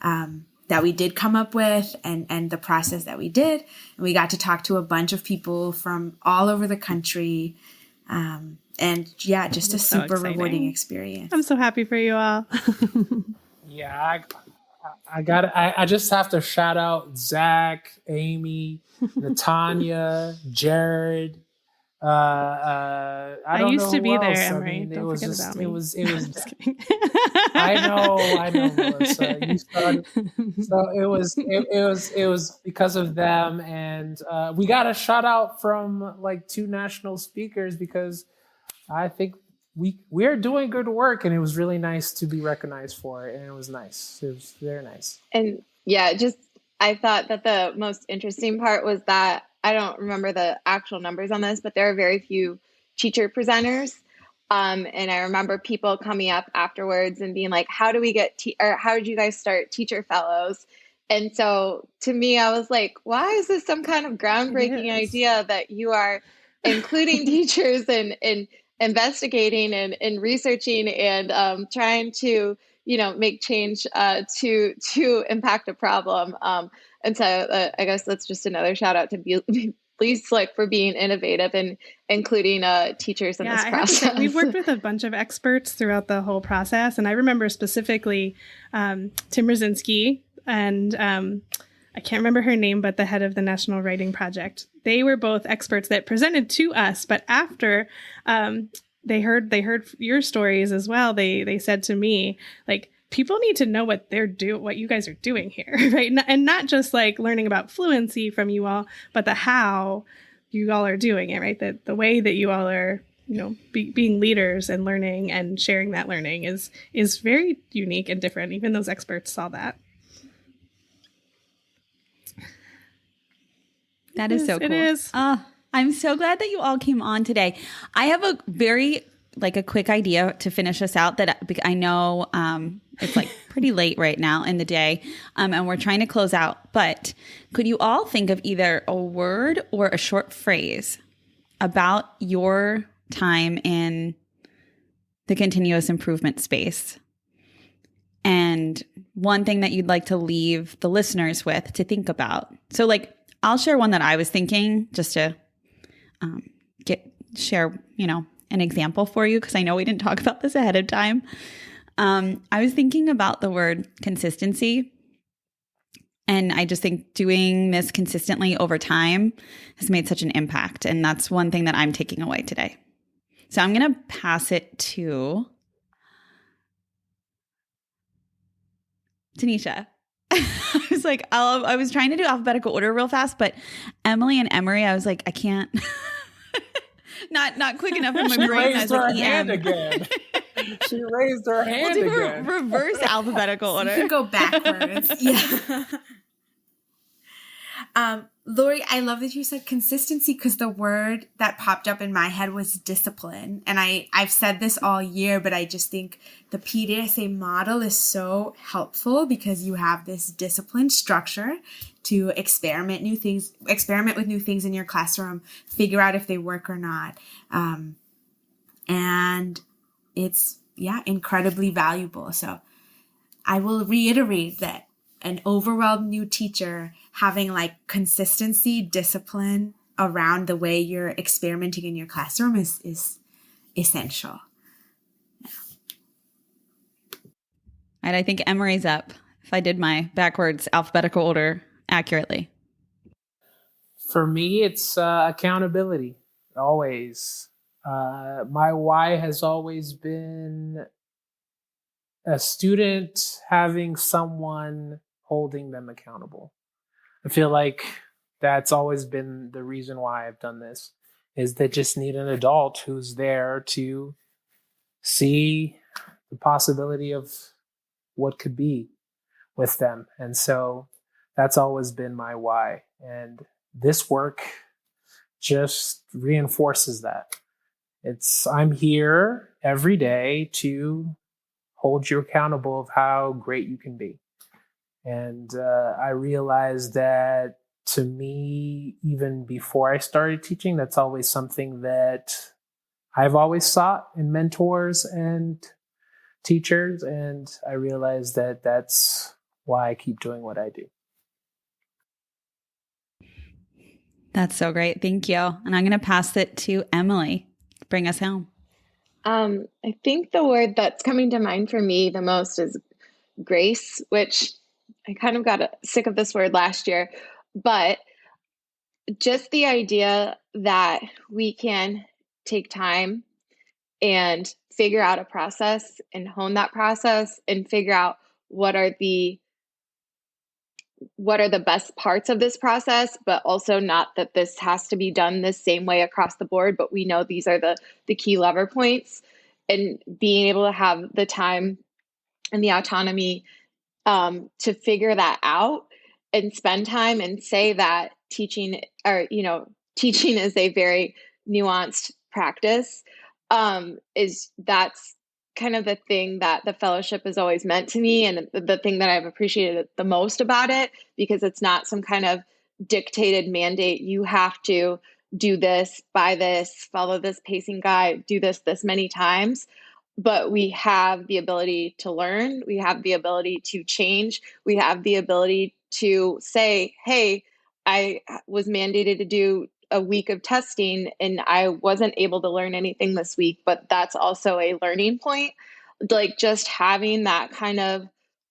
that we did come up with, and the process that we did. And we got to talk to a bunch of people from all over the country. And yeah, just a super rewarding experience. I'm so happy for you all. Yeah, I just have to shout out Zach, Amy, Natanya, Jared. I don't used know to who be there, else. I Emery. mean, Don't forget about me. it was. Just kidding. I know, Melissa. You started, so it was because of them, and we got a shout out from like 2 national speakers because I think we're doing good work, and it was really nice to be recognized for it, and it was nice. It was very nice. And yeah, I thought that the most interesting part was that I don't remember the actual numbers on this, but there are very few teacher presenters. And I remember people coming up afterwards and being like, how do we get, or how did you guys start teacher fellows? And so to me, I was like, why is this some kind of groundbreaking idea that you are including teachers and investigating and researching and trying to, make change to impact a problem. And so I guess that's just another shout out to Lee Slick for being innovative and including teachers in this process. I have to say, we've worked with a bunch of experts throughout the whole process. And I remember specifically Tim Rosinski and I can't remember her name, but the head of the National Writing Project. They were both experts that presented to us, but after they heard your stories as well, they said to me, like, people need to know what what you guys are doing here, right? And not just like learning about fluency from you all, but the how you all are doing it, right? The way that you all are, being leaders and learning and sharing that learning is very unique and different. Even those experts saw that. That is so cool. It is. I'm so glad that you all came on today. I have a very a quick idea to finish us out that I know it's like pretty late right now in the day and we're trying to close out. But could you all think of either a word or a short phrase about your time in the continuous improvement space? And one thing that you'd like to leave the listeners with to think about. So I'll share one that I was thinking just to share, an example for you, because I know we didn't talk about this ahead of time. I was thinking about the word consistency. And I just think doing this consistently over time has made such an impact. And that's one thing that I'm taking away today. So I'm going to pass it to Tanisha. I was trying to do alphabetical order real fast, but Emily and Emery, I was like, I can't. Not quick enough in my brain. Raised her hand again. She raised her hand again. Reverse alphabetical order. You can go backwards. Yeah. Lori, I love that you said consistency, because the word that popped up in my head was discipline. And I've said this all year, but I just think the PDSA model is so helpful because you have this discipline structure to experiment with new things in your classroom, figure out if they work or not. And it's, incredibly valuable. So I will reiterate that an overwhelmed new teacher having consistency, discipline around the way you're experimenting in your classroom is essential. Yeah. And I think Emery's up if I did my backwards alphabetical order accurately. For me, it's accountability, always. My why has always been a student having someone holding them accountable. I feel like that's always been the reason why I've done this, is they just need an adult who's there to see the possibility of what could be with them. And so that's always been my why. And this work just reinforces that. I'm here every day to hold you accountable of how great you can be. And I realized that, to me, even before I started teaching, that's always something that I've always sought in mentors and teachers. And I realized that that's why I keep doing what I do. That's so great. Thank you. And I'm going to pass it to Emily. Bring us home. I think the word that's coming to mind for me the most is grace, which I kind of got sick of this word last year, but just the idea that we can take time and figure out a process and hone that process and figure out what are the best parts of this process, but also not that this has to be done the same way across the board, but we know these are the key lever points, and being able to have the time and the autonomy to figure that out and spend time and say that teaching is a very nuanced practice, that's kind of the thing that the fellowship has always meant to me, and the thing that I've appreciated the most about it, because it's not some kind of dictated mandate. You have to do this, buy this, follow this pacing guide, do this many times. But we have the ability to learn. We have the ability to change. We have the ability to say, hey, I was mandated to do a week of testing and I wasn't able to learn anything this week, but that's also a learning point. Like, just having that kind of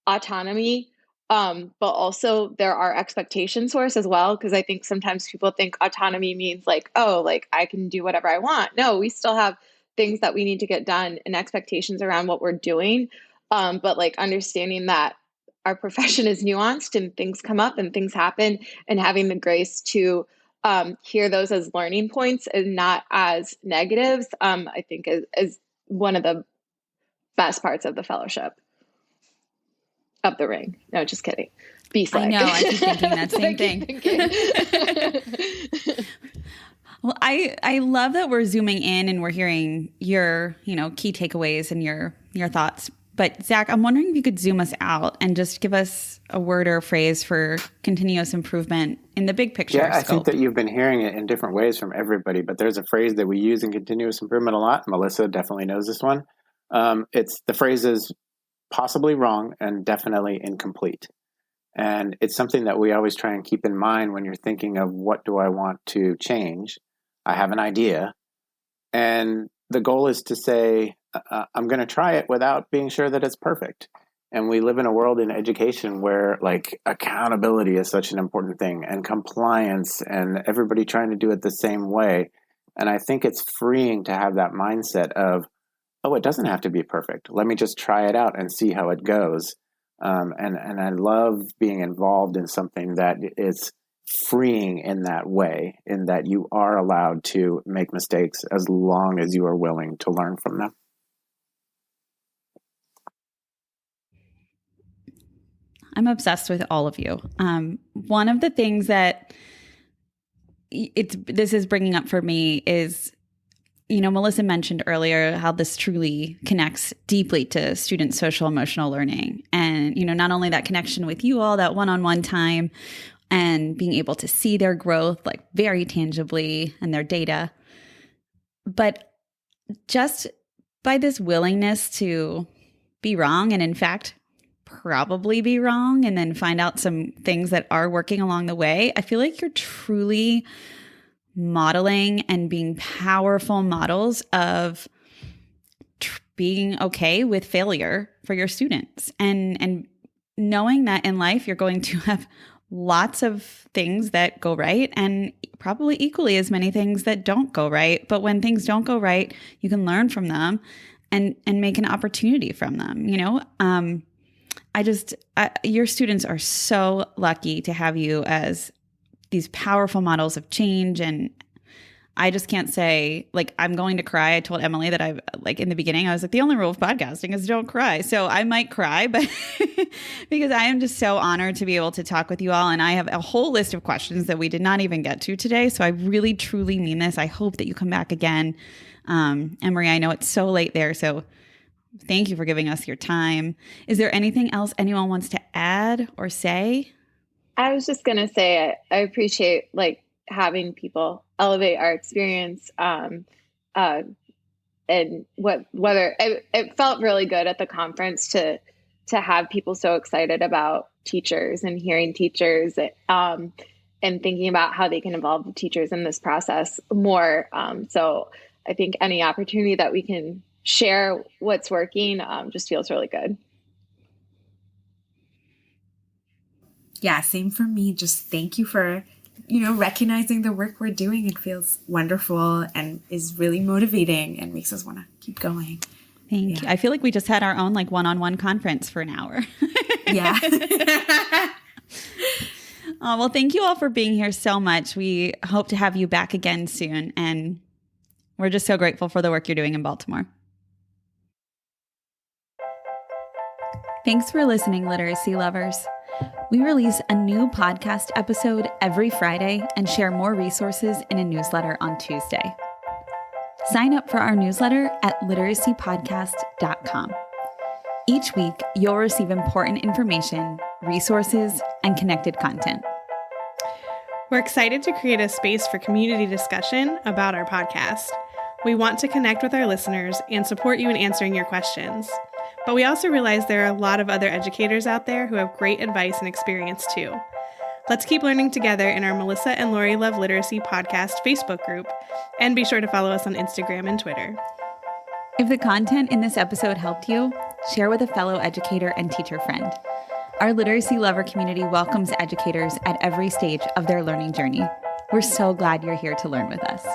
autonomy. But also there are expectation source as well, because I think sometimes people think autonomy means like, oh, like I can do whatever I want. No, we still have things that we need to get done and expectations around what we're doing. But like understanding that our profession is nuanced and things come up and things happen, and having the grace to hear those as learning points and not as negatives, I think is one of the best parts of the fellowship. Up the ring. No, just kidding. Be slick. I know. I keep thinking that same thing. Well, I love that we're zooming in and we're hearing your, key takeaways and your thoughts. But Zach, I'm wondering if you could zoom us out and just give us a word or a phrase for continuous improvement in the big picture. Yeah, I think that you've been hearing it in different ways from everybody, but there's a phrase that we use in continuous improvement a lot. Melissa definitely knows this one. The phrase is possibly wrong and definitely incomplete. And it's something that we always try and keep in mind when you're thinking of what do I want to change. I have an idea. And the goal is to say, I'm going to try it without being sure that it's perfect. And we live in a world in education where like accountability is such an important thing, and compliance, and everybody trying to do it the same way. And I think it's freeing to have that mindset of, oh, it doesn't have to be perfect. Let me just try it out and see how it goes. And I love being involved in something that is freeing in that way, in that you are allowed to make mistakes as long as you are willing to learn from them. I'm obsessed with all of you. One of the things that this is bringing up for me is, Melissa mentioned earlier how this truly connects deeply to students' social emotional learning. And, not only that connection with you all, that one-on-one time, and being able to see their growth like very tangibly and their data, but just by this willingness to be wrong, and in fact, probably be wrong, and then find out some things that are working along the way, I feel like you're truly modeling and being powerful models of being okay with failure for your students, and knowing that in life you're going to have lots of things that go right and probably equally as many things that don't go right. But when things don't go right, you can learn from them and make an opportunity from them. Your students are so lucky to have you as these powerful models of change. And I just can't say, like, I'm going to cry. I told Emily that in the beginning, I was like, the only rule of podcasting is don't cry. So I might cry, but because I am just so honored to be able to talk with you all. And I have a whole list of questions that we did not even get to today. So I really, truly mean this. I hope that you come back again. Emery, I know it's so late there. So thank you for giving us your time. Is there anything else anyone wants to add or say? I was just going to say, I appreciate having people elevate our experience. And whether it felt really good at the conference to have people so excited about teachers and hearing teachers, and thinking about how they can involve teachers in this process more. So I think any opportunity that we can share what's working just feels really good. Yeah, same for me. Just thank you for, recognizing the work we're doing. It feels wonderful and is really motivating and makes us want to keep going. Thank you. I feel like we just had our own one-on-one conference for an hour. Yeah. Oh, well, thank you all for being here so much. We hope to have you back again soon. And we're just so grateful for the work you're doing in Baltimore. Thanks for listening, literacy lovers. We release a new podcast episode every Friday and share more resources in a newsletter on Tuesday. Sign up for our newsletter at literacypodcast.com. Each week, you'll receive important information, resources, and connected content. We're excited to create a space for community discussion about our podcast. We want to connect with our listeners and support you in answering your questions. But we also realize there are a lot of other educators out there who have great advice and experience too. Let's keep learning together in our Melissa and Lori Love Literacy podcast Facebook group, and be sure to follow us on Instagram and Twitter. If the content in this episode helped you, share with a fellow educator and teacher friend. Our literacy lover community welcomes educators at every stage of their learning journey. We're so glad you're here to learn with us.